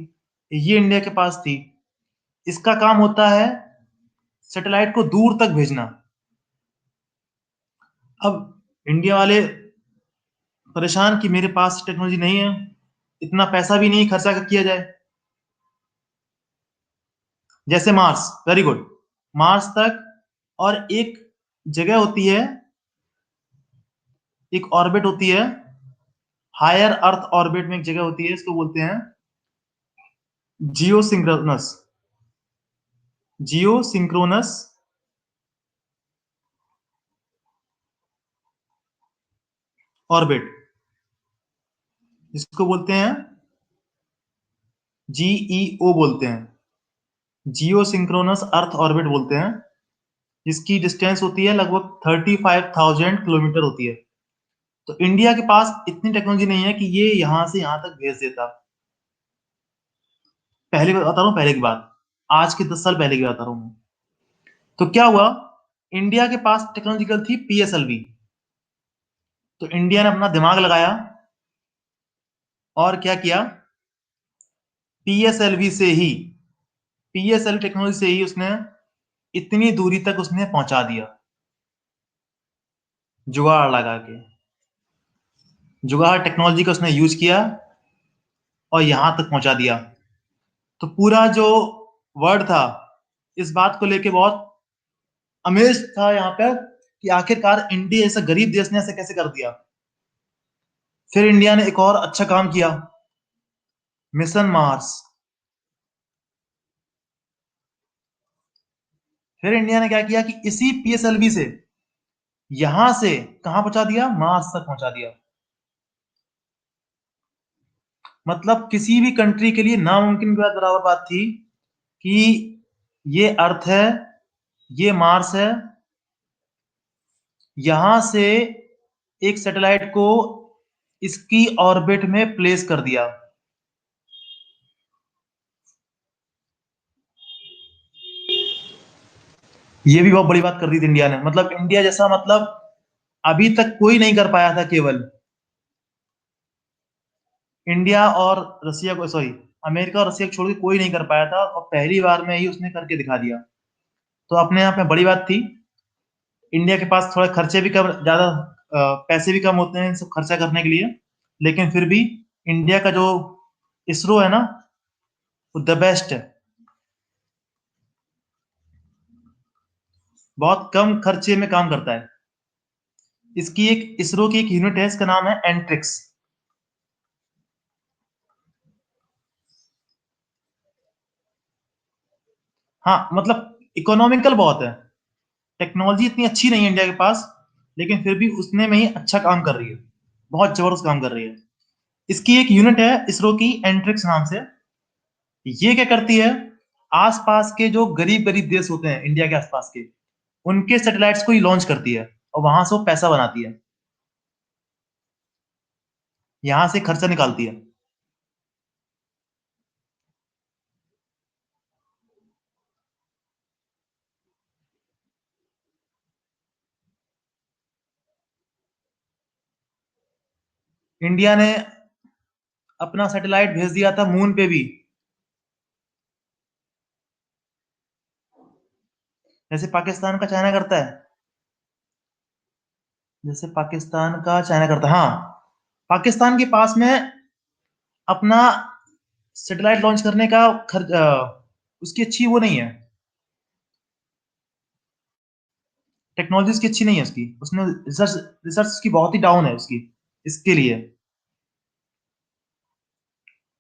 ये इंडिया के पास थी। इसका काम होता है सैटेलाइट को दूर तक भेजना। अब इंडिया वाले परेशान कि मेरे पास टेक्नोलॉजी नहीं है, इतना पैसा भी नहीं खर्चा किया जाए। जैसे मार्स, वेरी गुड, मार्स तक, और एक जगह होती है, एक ऑर्बिट होती है, हायर अर्थ ऑर्बिट में एक जगह होती है, इसको बोलते हैं जियो सिंक्रोनस, जियो सिंक्रोनस ऑर्बिट, इसको बोलते हैं GEO बोलते हैं, जियो सिंक्रोनस अर्थ ऑर्बिट बोलते हैं। जिसकी डिस्टेंस होती है लगभग 35,000 किलोमीटर होती है। तो इंडिया के पास इतनी टेक्नोलॉजी नहीं है कि ये यहां से यहां तक भेज देता। पहले बता रहा हूँ, पहले की बात, आज के 10 साल पहले की बता रहा हूँ मैं। तो क्या हुआ, इंडिया के पास टेक्नोलॉजिकल थी पीएसएलवी। तो इंडिया ने अपना दिमाग लगाया और क्या किया, पीएसएलवी से ही, पीएसएलवी टेक्नोलॉजी से ही उसने इतनी दूरी तक उसने पहुंचा दिया, जुगाड़ लगा के। जुगाड़ टेक्नोलॉजी का उसने यूज किया और यहां तक पहुंचा दिया। तो पूरा जो वर्ल्ड था इस बात को लेके बहुत अमेज था यहाँ पे कि आखिरकार इंडिया जैसा गरीब देश ने ऐसे कैसे कर दिया। फिर इंडिया ने एक और अच्छा काम किया, मिशन मार्स। फिर इंडिया ने क्या किया कि इसी पीएसएलवी से यहां से कहां पहुंचा दिया, मार्स तक पहुंचा दिया। मतलब किसी भी कंट्री के लिए नामुमकिन की बात बराबर बात थी कि ये अर्थ है, ये मार्स है, यहां से एक सैटेलाइट को इसकी ऑर्बिट में प्लेस कर दिया। ये भी बहुत बड़ी बात कर दी थी इंडिया ने। मतलब इंडिया जैसा, मतलब अभी तक कोई नहीं कर पाया था। केवल इंडिया और रसिया को, सॉरी, अमेरिका और रसिया को छोड़ के कोई नहीं कर पाया था, और पहली बार में ही उसने करके दिखा दिया। तो अपने आप में बड़ी बात थी। इंडिया के पास थोड़ा खर्चे भी कम, ज्यादा पैसे भी कम होते हैं इन सब खर्चा करने के लिए, लेकिन फिर भी इंडिया का जो इसरो है ना, वो द बेस्ट है। बहुत कम खर्चे में काम करता है। इसकी एक, इसरो की एक यूनिट है, इसका नाम है एंट्रिक्स। हाँ, मतलब इकोनॉमिकल बहुत है। टेक्नोलॉजी इतनी अच्छी नहीं है इंडिया के पास, लेकिन फिर भी उसने में ही अच्छा काम कर रही है, बहुत जबरदस्त काम कर रही है। इसकी एक यूनिट है इसरो की, एंट्रिक्स नाम से। ये क्या करती है, आसपास के जो गरीब गरीब देश होते हैं इंडिया के आसपास के, उनके सैटेलाइट्स को ही लॉन्च करती है और वहां से वो पैसा बनाती है, यहां से खर्चा निकालती है। इंडिया ने अपना सैटेलाइट भेज दिया था मून पे भी। जैसे पाकिस्तान का चाइना करता है, जैसे पाकिस्तान का चाइना करता है, हाँ। पाकिस्तान के पास में अपना सैटेलाइट लॉन्च करने का खर्च, उसकी अच्छी वो नहीं है, टेक्नोलॉजी उसकी अच्छी नहीं है उसकी, उसने रिसर्च, रिसर्च उसकी बहुत ही डाउन है उसकी। इसके लिए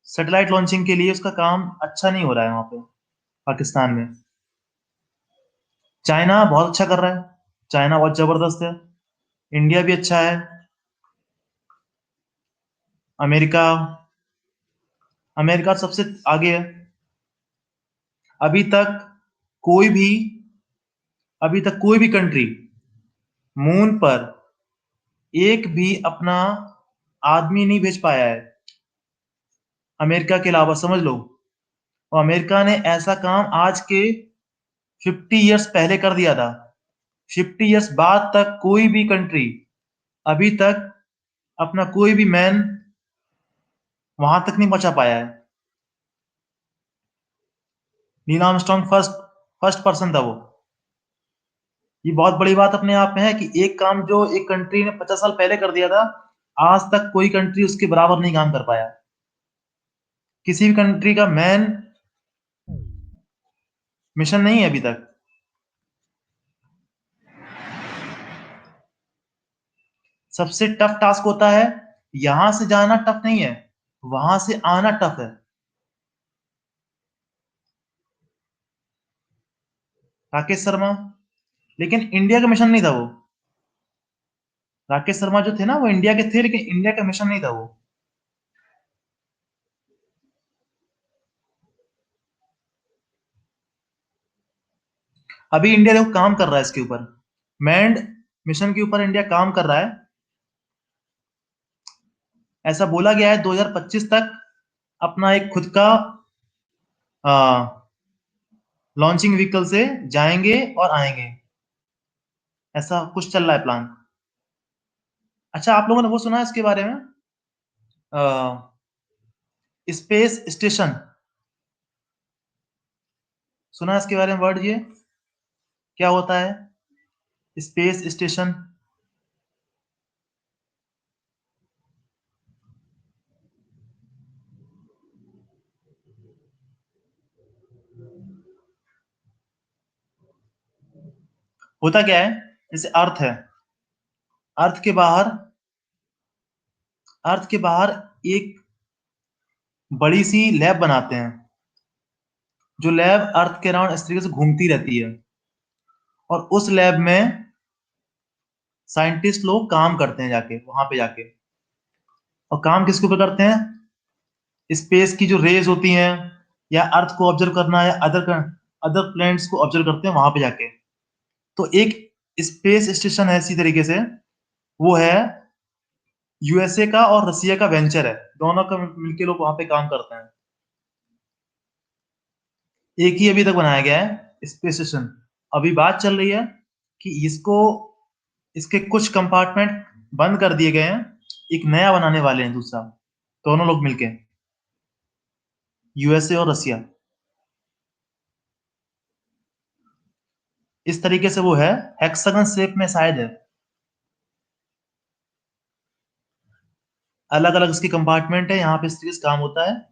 सैटेलाइट लॉन्चिंग के लिए उसका काम अच्छा नहीं हो रहा है वहां पे, पाकिस्तान में। चाइना बहुत अच्छा कर रहा है, चाइना बहुत जबरदस्त है। इंडिया भी अच्छा है। अमेरिका, अमेरिका सबसे आगे है। अभी तक कोई भी, अभी तक कोई भी कंट्री मून पर एक भी अपना आदमी नहीं भेज पाया है, अमेरिका के अलावा, समझ लो। और अमेरिका ने ऐसा काम आज के 50 ईयर्स पहले कर दिया था। 50 ईयर्स बाद तक कोई भी कंट्री अभी तक अपना कोई भी मैन वहां तक नहीं पहुंचा पाया है। Neil Armstrong first, first person था वो। ये बहुत बड़ी बात अपने आप में है कि एक काम जो एक कंट्री ने 50 साल पहले कर दिया था, आज तक कोई कंट्री उसके बराबर नहीं काम कर पाया। किसी भी कंट्री का मैन मिशन नहीं है अभी तक। सबसे टफ टास्क होता है, यहां से जाना टफ नहीं है, वहां से आना टफ है। राकेश शर्मा, लेकिन इंडिया का मिशन नहीं था वो। राकेश शर्मा जो थे ना, वो इंडिया के थे, लेकिन इंडिया का मिशन नहीं था वो। अभी इंडिया देखो काम कर रहा है इसके ऊपर, मैंड मिशन के ऊपर इंडिया काम कर रहा है। ऐसा बोला गया है 2025 तक अपना एक खुद का लॉन्चिंग व्हीकल से जाएंगे और आएंगे, ऐसा कुछ चल रहा है प्लान। अच्छा, आप लोगों ने वो सुना है इसके बारे में, स्पेस स्टेशन, सुना है इसके बारे में वर्ड ये क्या होता है, स्पेस स्टेशन? होता क्या है, जैसे अर्थ के बाहर अर्थ के बाहर एक बड़ी सी लैब बनाते हैं, जो लैब अर्थ के अराउंड इस तरीके से घूमती रहती है, और उस लैब में साइंटिस्ट लोग काम करते हैं जाके वहां पे जाके। और काम किसके ऊपर करते हैं, स्पेस की जो रेज होती हैं, या अर्थ को ऑब्जर्व करना, या अदर प्लैनेट्स को ऑब्जर्व करते हैं वहां पे जाके। तो एक स्पेस स्टेशन है इसी तरीके से, वो है यूएसए का और रसिया का वेंचर है, दोनों का मिलके लोग वहां पे काम करते हैं। एक ही अभी तक बनाया गया है स्पेस स्टेशन। अभी बात चल रही है कि इसके कुछ कंपार्टमेंट बंद कर दिए गए हैं, एक नया बनाने वाले हैं दूसरा, दोनों लोग मिलके, यूएसए और रसिया। इस तरीके से वो है, हेक्सागन शेप में शायद है, अलग अलग इसकी कंपार्टमेंट है, यहाँ पे इस तरीके से काम होता है।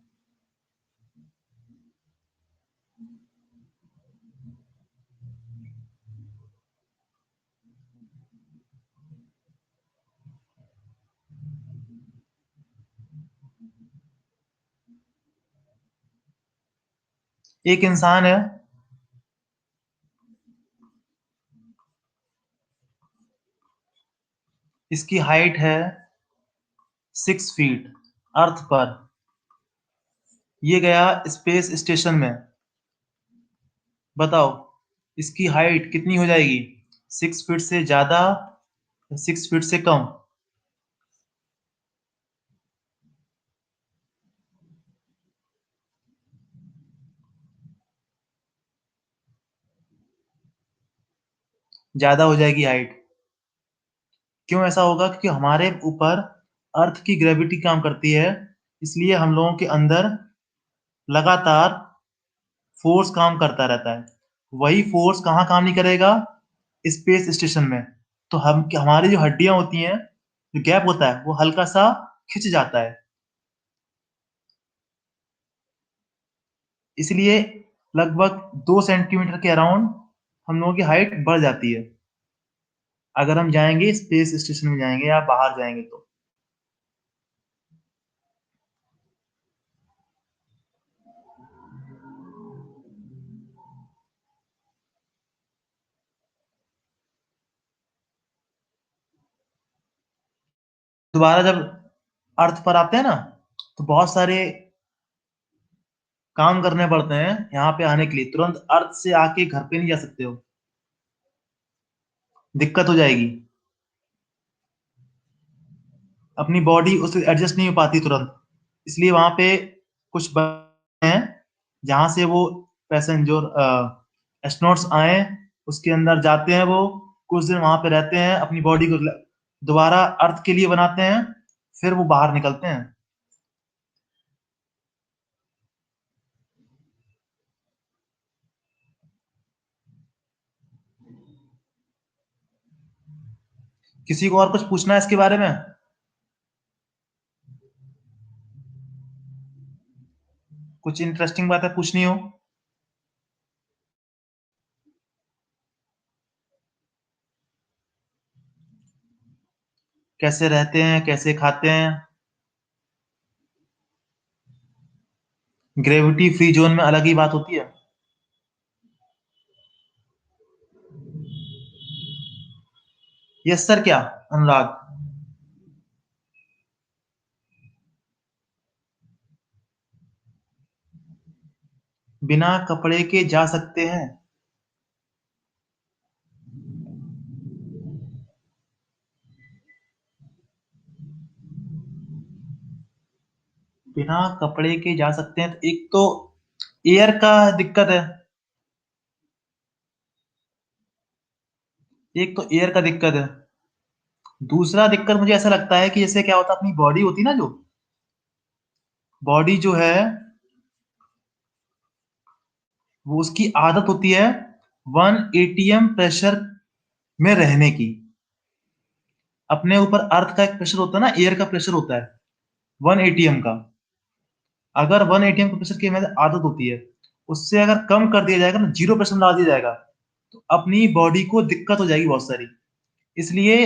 एक इंसान है, इसकी हाइट है 6 फीट अर्थ पर। ये गया स्पेस स्टेशन में, बताओ इसकी हाइट कितनी हो जाएगी, 6 फीट से ज्यादा, 6 फीट से कम? ज्यादा हो जाएगी हाइट। क्यों ऐसा होगा, क्योंकि हमारे ऊपर अर्थ की ग्रेविटी काम करती है, इसलिए हम लोगों के अंदर लगातार फोर्स काम करता रहता है। वही फोर्स कहाँ काम नहीं करेगा, स्पेस स्टेशन में। तो हमारी जो हड्डियां होती हैं, जो गैप होता है वो हल्का सा खिंच जाता है, इसलिए लगभग 2 सेंटीमीटर के अराउंड हम लोगों की हाइट बढ़ जाती है, अगर हम जाएंगे स्पेस स्टेशन में जाएंगे या बाहर जाएंगे तो। दोबारा जब अर्थ पर आते हैं ना, तो बहुत सारे काम करने पड़ते हैं यहाँ पे आने के लिए, तुरंत अर्थ से आके घर पे नहीं जा सकते हो, दिक्कत हो जाएगी, अपनी बॉडी उससे एडजस्ट नहीं हो पाती तुरंत। इसलिए वहां पे कुछ हैं जहां से वो पैसेंजर एस्ट्रोनॉट्स आए, उसके अंदर जाते हैं, वो कुछ दिन वहां पे रहते हैं, अपनी बॉडी को दोबारा अर्थ के लिए बनाते हैं, फिर वो बाहर निकलते हैं। किसी को और कुछ पूछना है इसके बारे में? कुछ इंटरेस्टिंग बात है पूछनी हो? कैसे रहते हैं, कैसे खाते हैं? ग्रेविटी फ्री जोन में अलग ही बात होती है। यस सर, क्या अनुराग? बिना कपड़े के जा सकते हैं? बिना कपड़े के जा सकते हैं तो एक तो एयर का दिक्कत है, एक तो एयर का दिक्कत है। दूसरा दिक्कत मुझे ऐसा लगता है कि जैसे क्या होता है, अपनी बॉडी होती है ना, जो बॉडी जो है वो उसकी आदत होती है 1 atm प्रेशर में रहने की। अपने ऊपर अर्थ का एक प्रेशर होता है ना, एयर का प्रेशर होता है 1 atm का। अगर 1 atm का प्रेशर की हमें आदत होती है, उससे अगर कम कर दिया जाएगा ना, 0 प्रेशर ला दिया जाएगा, तो अपनी बॉडी को दिक्कत हो जाएगी बहुत सारी। इसलिए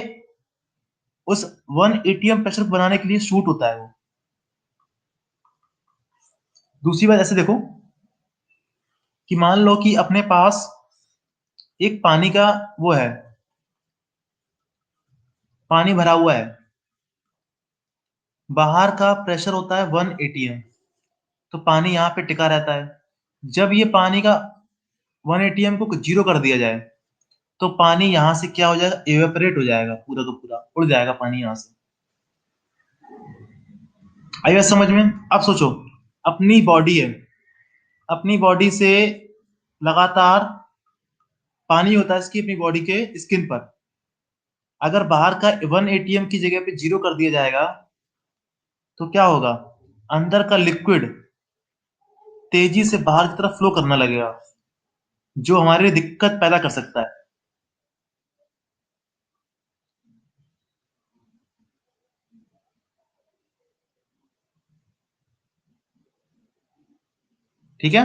उस 1 atm प्रेशर को बनाने के लिए शूट होता है वो। दूसरी बात ऐसे देखो कि मान लो कि अपने पास एक पानी का वो है, पानी भरा हुआ है, बाहर का प्रेशर होता है 1 atm, तो पानी यहाँ पे टिका रहता है। जब ये पानी का 1 atm को 0 कर दिया जाए, तो पानी यहाँ से क्या हो जाएगा, एवेपोरेट हो जाएगा, पूरा का पूरा उड़ जाएगा पानी यहाँ से। आई बात समझ में? अब सोचो, अपनी बॉडी है, अपनी बॉडी से लगातार पानी होता है इसकी अपनी बॉडी के स्किन पर। अगर बाहर का 1 atm की जगह पे 0 कर दिया जाएगा, तो क्या होगा, अंदर का लिक्विड तेजी से बाहर की तरफ फ्लो करने लगेगा, जो हमारे लिए दिक्कत पैदा कर सकता है। ठीक है।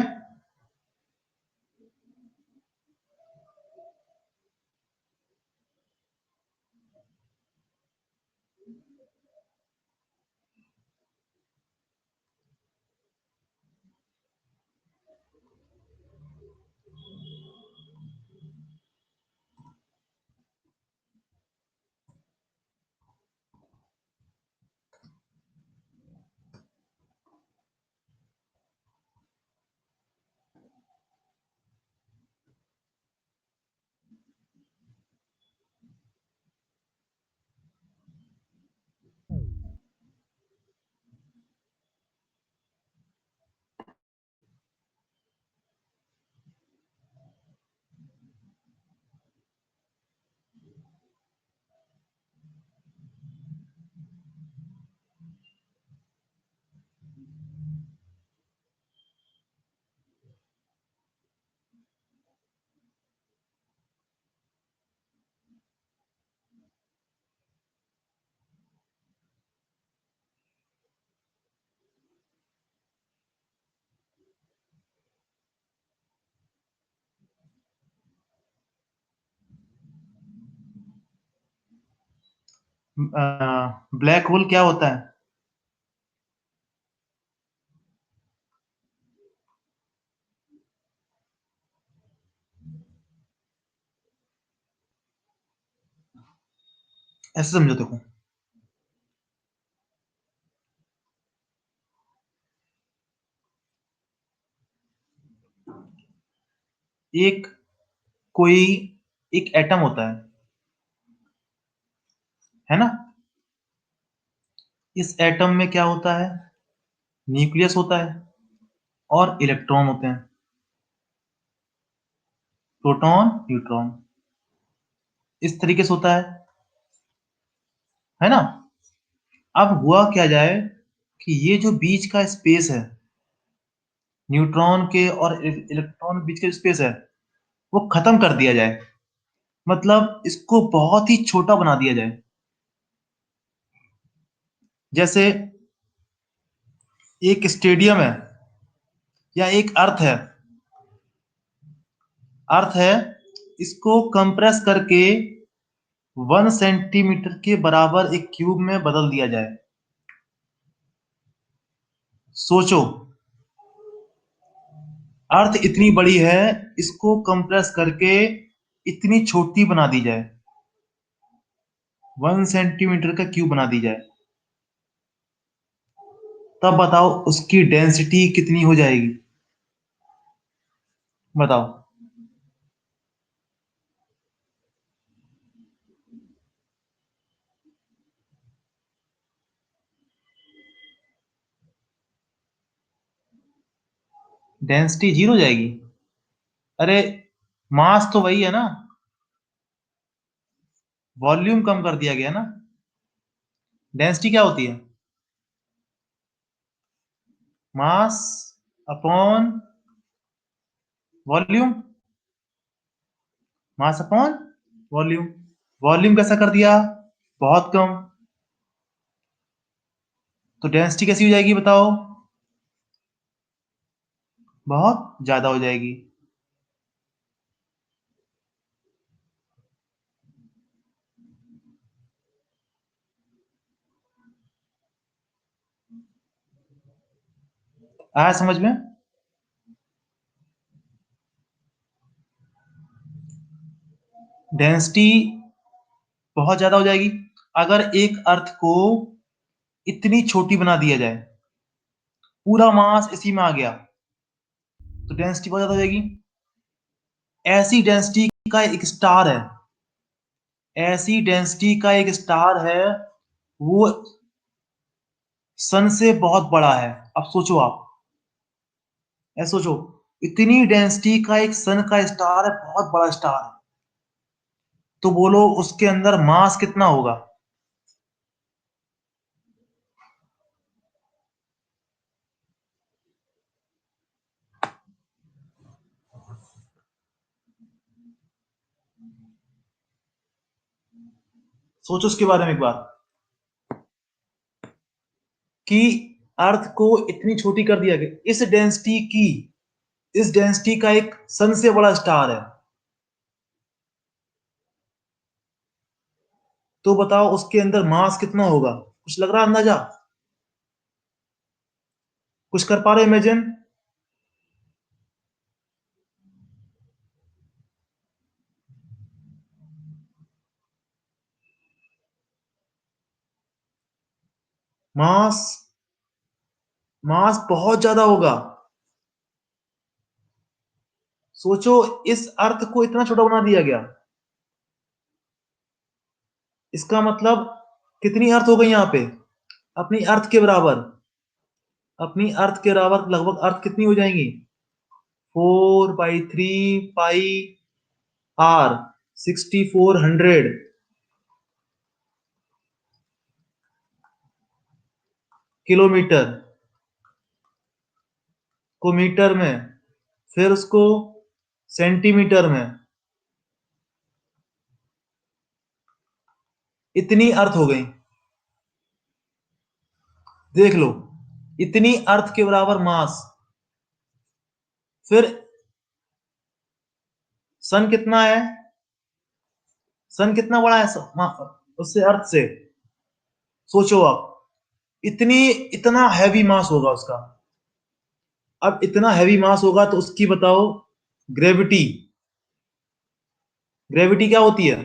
ब्लैक होल क्या होता है? ऐसे समझो, देखो, एक कोई एक एटम होता है ना? इस एटम में क्या होता है, न्यूक्लियस होता है और इलेक्ट्रॉन होते हैं, प्रोटॉन न्यूट्रॉन, इस तरीके से होता है ना? अब हुआ क्या जाए कि ये जो बीच का स्पेस है, न्यूट्रॉन के और इलेक्ट्रॉन के बीच का स्पेस है, वो खत्म कर दिया जाए। मतलब इसको बहुत ही छोटा बना दिया जाए। जैसे एक स्टेडियम है या एक अर्थ है, इसको कंप्रेस करके 1 सेंटीमीटर के बराबर एक क्यूब में बदल दिया जाए। सोचो, अर्थ इतनी बड़ी है, इसको कंप्रेस करके इतनी छोटी बना दी जाए, 1 सेंटीमीटर का क्यूब बना दी जाए। तब बताओ उसकी डेंसिटी कितनी हो जाएगी? बताओ। डेंसिटी जीरो हो जाएगी? अरे मास तो वही है ना, वॉल्यूम कम कर दिया गया ना। डेंसिटी क्या होती है? Mass upon volume. Mass upon volume. Volume कैसा कर दिया? बहुत कम। तो डेंसिटी कैसी हो जाएगी बताओ? बहुत ज्यादा हो जाएगी। आया समझ में? डेंसिटी बहुत ज्यादा हो जाएगी। अगर एक अर्थ को इतनी छोटी बना दिया जाए, पूरा मास इसी में आ गया, तो डेंसिटी बहुत ज्यादा हो जाएगी। ऐसी डेंसिटी का एक स्टार है, ऐसी डेंसिटी का एक स्टार है, वो सन से बहुत बड़ा है। अब सोचो आप, ऐसे सोचो, इतनी डेंसिटी का एक सन का स्टार है, बहुत बड़ा स्टार है, तो बोलो उसके अंदर मास कितना होगा? सोचो उसके बारे में एक बार, कि अर्थ को इतनी छोटी कर दिया गया, इस डेंसिटी का एक सन से बड़ा स्टार है, तो बताओ उसके अंदर मास कितना होगा? कुछ लग रहा है अंदाजा? कुछ कर पा रहे इमेजिन? मास मास बहुत ज्यादा होगा। सोचो, इस अर्थ को इतना छोटा बना दिया गया, इसका मतलब कितनी अर्थ हो गई यहाँ पे? अपनी अर्थ के बराबर। अपनी अर्थ के बराबर लगभग अर्थ कितनी हो जाएंगी? 4/3 पाई आर, 6400 किलोमीटर को मीटर में, फिर उसको सेंटीमीटर में, इतनी अर्थ हो गई। देख लो, इतनी अर्थ के बराबर मास। फिर सन कितना है? सन कितना बड़ा है उससे, अर्थ से? सोचो आप, इतनी इतना हैवी मास होगा उसका। अब इतना हैवी मास होगा तो उसकी बताओ ग्रेविटी। ग्रेविटी क्या होती है?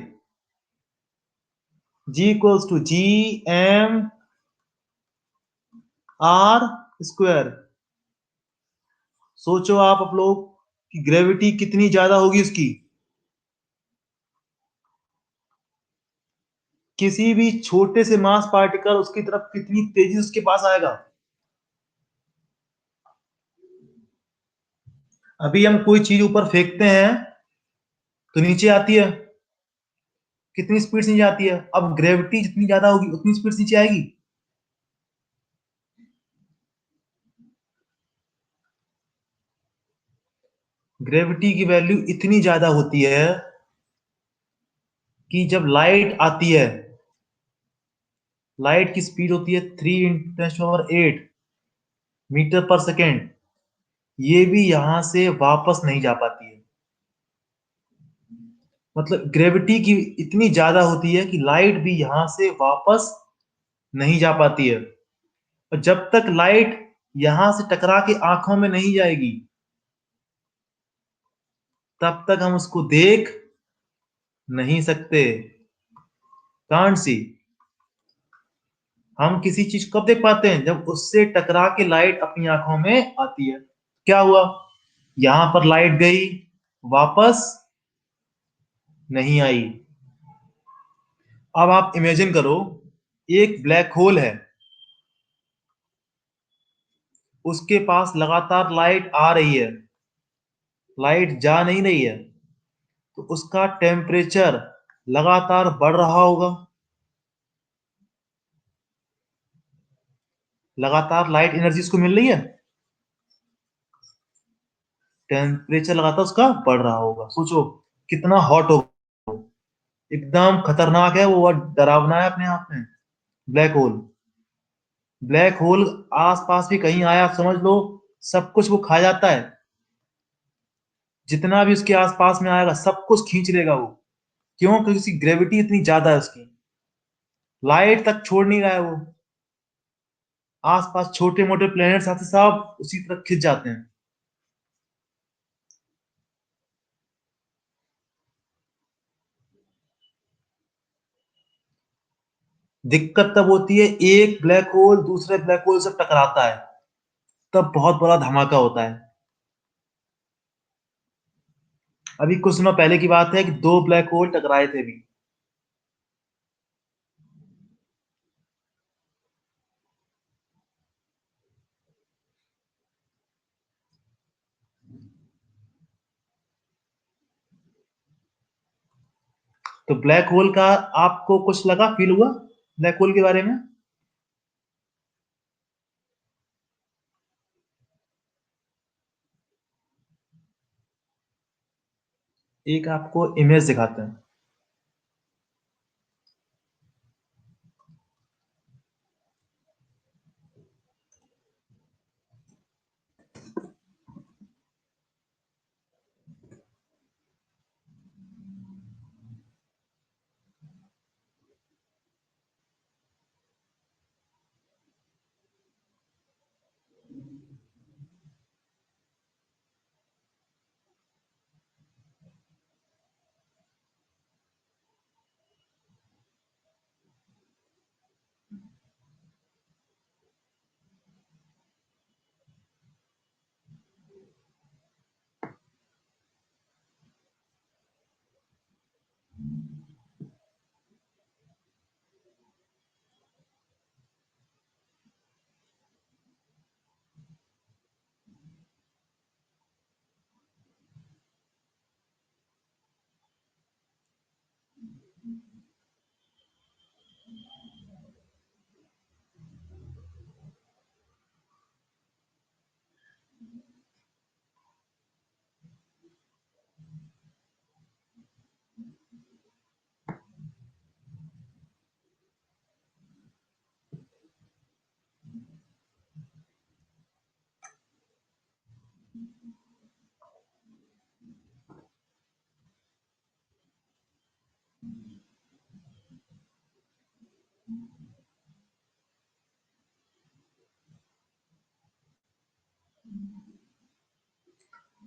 G=mr²। सोचो आप लोग कि ग्रेविटी कितनी ज्यादा होगी उसकी। किसी भी छोटे से मास पार्टिकल उसकी तरफ कितनी तेजी से उसके पास आएगा। अभी हम कोई चीज ऊपर फेंकते हैं तो नीचे आती है, कितनी स्पीड से नीचे आती है। अब ग्रेविटी जितनी ज्यादा होगी उतनी स्पीड से नीचे आएगी। ग्रेविटी की वैल्यू इतनी ज्यादा होती है कि जब लाइट आती है, लाइट की स्पीड होती है 3 × 10⁸ मीटर पर सेकेंड, ये भी यहां से वापस नहीं जा पाती है। मतलब ग्रेविटी की इतनी ज्यादा होती है कि लाइट भी यहां से वापस नहीं जा पाती है। और जब तक लाइट यहां से टकरा के आंखों में नहीं जाएगी, तब तक हम उसको देख नहीं सकते। Can't see. हम किसी चीज को कब देख पाते हैं? जब उससे टकरा के लाइट अपनी आंखों में आती है। क्या हुआ? यहां पर लाइट गई, वापस नहीं आई। अब आप इमेजिन करो, एक ब्लैक होल है, उसके पास लगातार लाइट आ रही है, लाइट जा नहीं रही है, तो उसका टेम्परेचर लगातार बढ़ रहा होगा। लगातार लाइट एनर्जी उसको मिल रही है, टेम्परेचर लगातार उसका बढ़ रहा होगा। सोचो कितना हॉट होगा, एकदम खतरनाक है वो, और डरावना है अपने आप में। ब्लैक होल, ब्लैक होल आसपास भी कहीं आया समझ लो, सब कुछ वो खा जाता है। जितना भी उसके आसपास में आएगा सब कुछ खींच लेगा वो। क्यों? क्योंकि उसकी ग्रेविटी इतनी ज्यादा है उसकी, लाइट तक छोड़ नहीं रहा है वो। आसपास छोटे मोटे प्लैनेट्स आते सब उसी तरफ खिंच जाते हैं। दिक्कत तब होती है एक ब्लैक होल दूसरे ब्लैक होल से टकराता है, तब बहुत बड़ा धमाका होता है। अभी कुछ दिनों पहले की बात है कि दो ब्लैक होल टकराए थे अभी। तो ब्लैक होल का आपको कुछ लगा, फील हुआ ब्लैक होल के बारे में? एक आपको इमेज दिखाते हैं।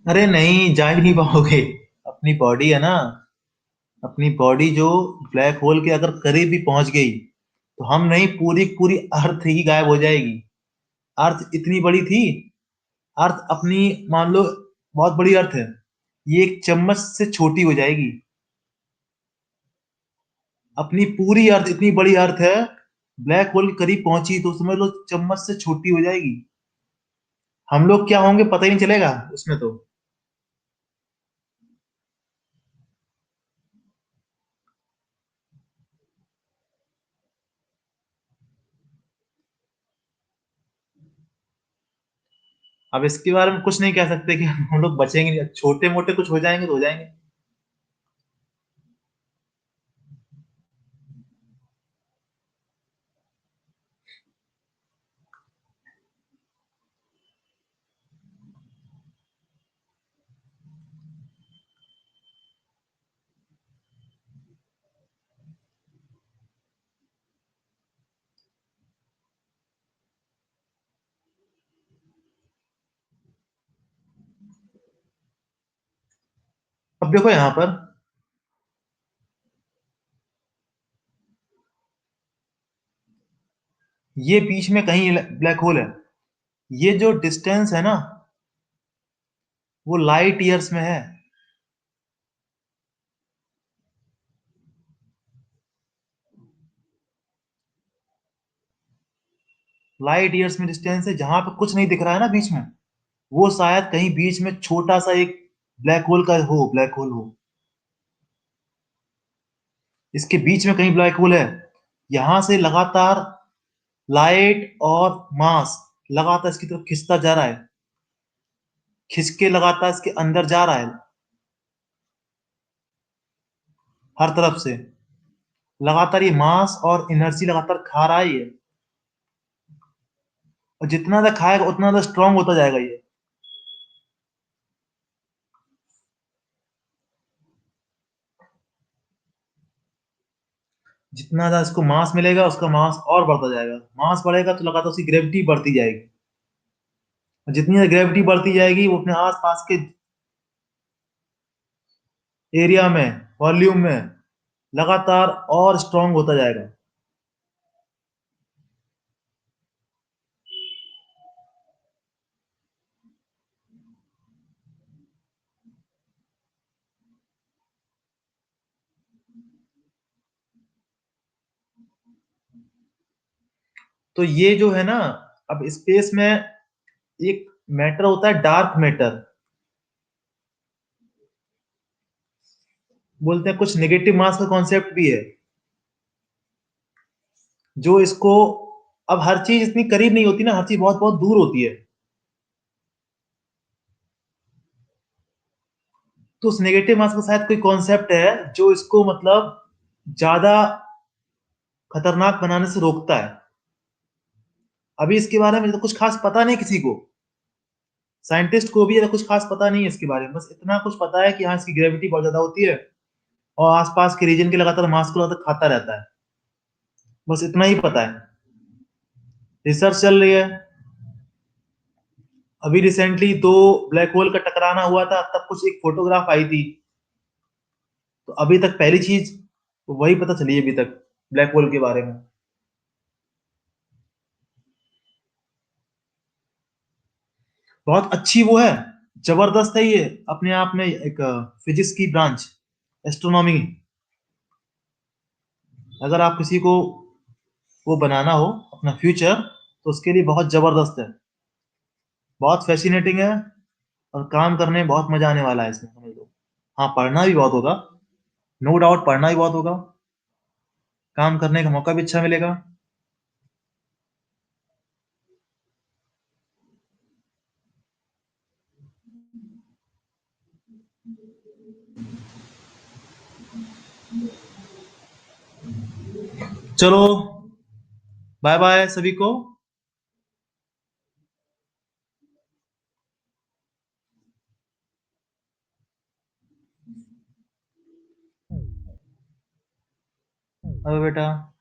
अरे नहीं, जा ही नहीं पाओगे। अपनी बॉडी है ना, अपनी बॉडी जो ब्लैक होल के अगर करीब भी पहुंच गई तो हम नहीं, पूरी पूरी अर्थ ही गायब हो जाएगी। अर्थ इतनी बड़ी थी, अर्थ अपनी, मान लो बहुत बड़ी अर्थ है, ये एक चम्मच से छोटी हो जाएगी। अपनी पूरी अर्थ इतनी बड़ी अर्थ है, ब्लैक होल के करीब पहुंची तो समझ लो चम्मच से छोटी हो जाएगी। हम लोग क्या होंगे पता ही नहीं चलेगा उसमें तो। अब इसके बारे में कुछ नहीं कह सकते कि हम लोग बचेंगे नहीं, छोटे मोटे कुछ हो जाएंगे तो हो जाएंगे। अब देखो यहाँ पर, ये बीच में कहीं ब्लैक होल है। ये जो डिस्टेंस है ना, वो लाइट ईयर्स में है। लाइट ईयर्स में डिस्टेंस है, जहां पे कुछ नहीं दिख रहा है ना बीच में, वो शायद कहीं बीच में छोटा सा एक ब्लैक होल हो। इसके बीच में कहीं ब्लैक होल है। यहां से लगातार लाइट और मास लगातार इसकी तरफ खिंचता जा रहा है, खिंच के लगातार इसके अंदर जा रहा है, हर तरफ से लगातार ये मास और एनर्जी लगातार खा रहा है ये। और जितना ज्यादा खाएगा उतना ज्यादा स्ट्रांग होता जाएगा ये। जितना ज्यादा इसको मास मिलेगा उसका मास और बढ़ता जाएगा, मास बढ़ेगा तो लगातार उसकी ग्रेविटी बढ़ती जाएगी। और जितनी ज्यादा ग्रेविटी बढ़ती जाएगी वो अपने आसपास के एरिया में, वॉल्यूम में लगातार और स्ट्रांग होता जाएगा। तो ये जो है ना, अब स्पेस में एक मैटर होता है डार्क मैटर, बोलते हैं कुछ नेगेटिव मास का कॉन्सेप्ट भी है, जो इसको, अब हर चीज इतनी करीब नहीं होती ना, हर चीज बहुत बहुत दूर होती है। तो उस नेगेटिव मास का शायद कोई कॉन्सेप्ट है जो इसको मतलब ज्यादा खतरनाक बनाने से रोकता है। अभी इसके बारे में तो कुछ खास पता नहीं किसी को, साइंटिस्ट को भी कुछ खास पता नहीं है इसके बारे में, बस इतना कुछ पता है कि हाँ इसकी ग्रेविटी बहुत ज्यादा होती है और आसपास के रीजन के लगातार मास को लगातार खाता रहता है। बस इतना ही पता है। रिसर्च चल रही है। अभी रिसेंटली दो ब्लैक होल का टकराना हुआ था, तब कुछ एक फोटोग्राफ आई थी। तो अभी तक पहली चीज वही पता चली है अभी तक ब्लैक होल के बारे में। बहुत अच्छी वो है, जबरदस्त है ये अपने आप में एक फिजिक्स की ब्रांच, एस्ट्रोनॉमी। अगर आप किसी को वो बनाना हो अपना फ्यूचर, तो उसके लिए बहुत जबरदस्त है, बहुत फैसिनेटिंग है, और काम करने में बहुत मजा आने वाला है इसमें, समझ लो। हाँ, पढ़ना भी बहुत होगा, नो डाउट पढ़ना भी बहुत होगा, काम करने का मौका भी अच्छा मिलेगा। चलो, बाय बाय सभी को। अब बेटा।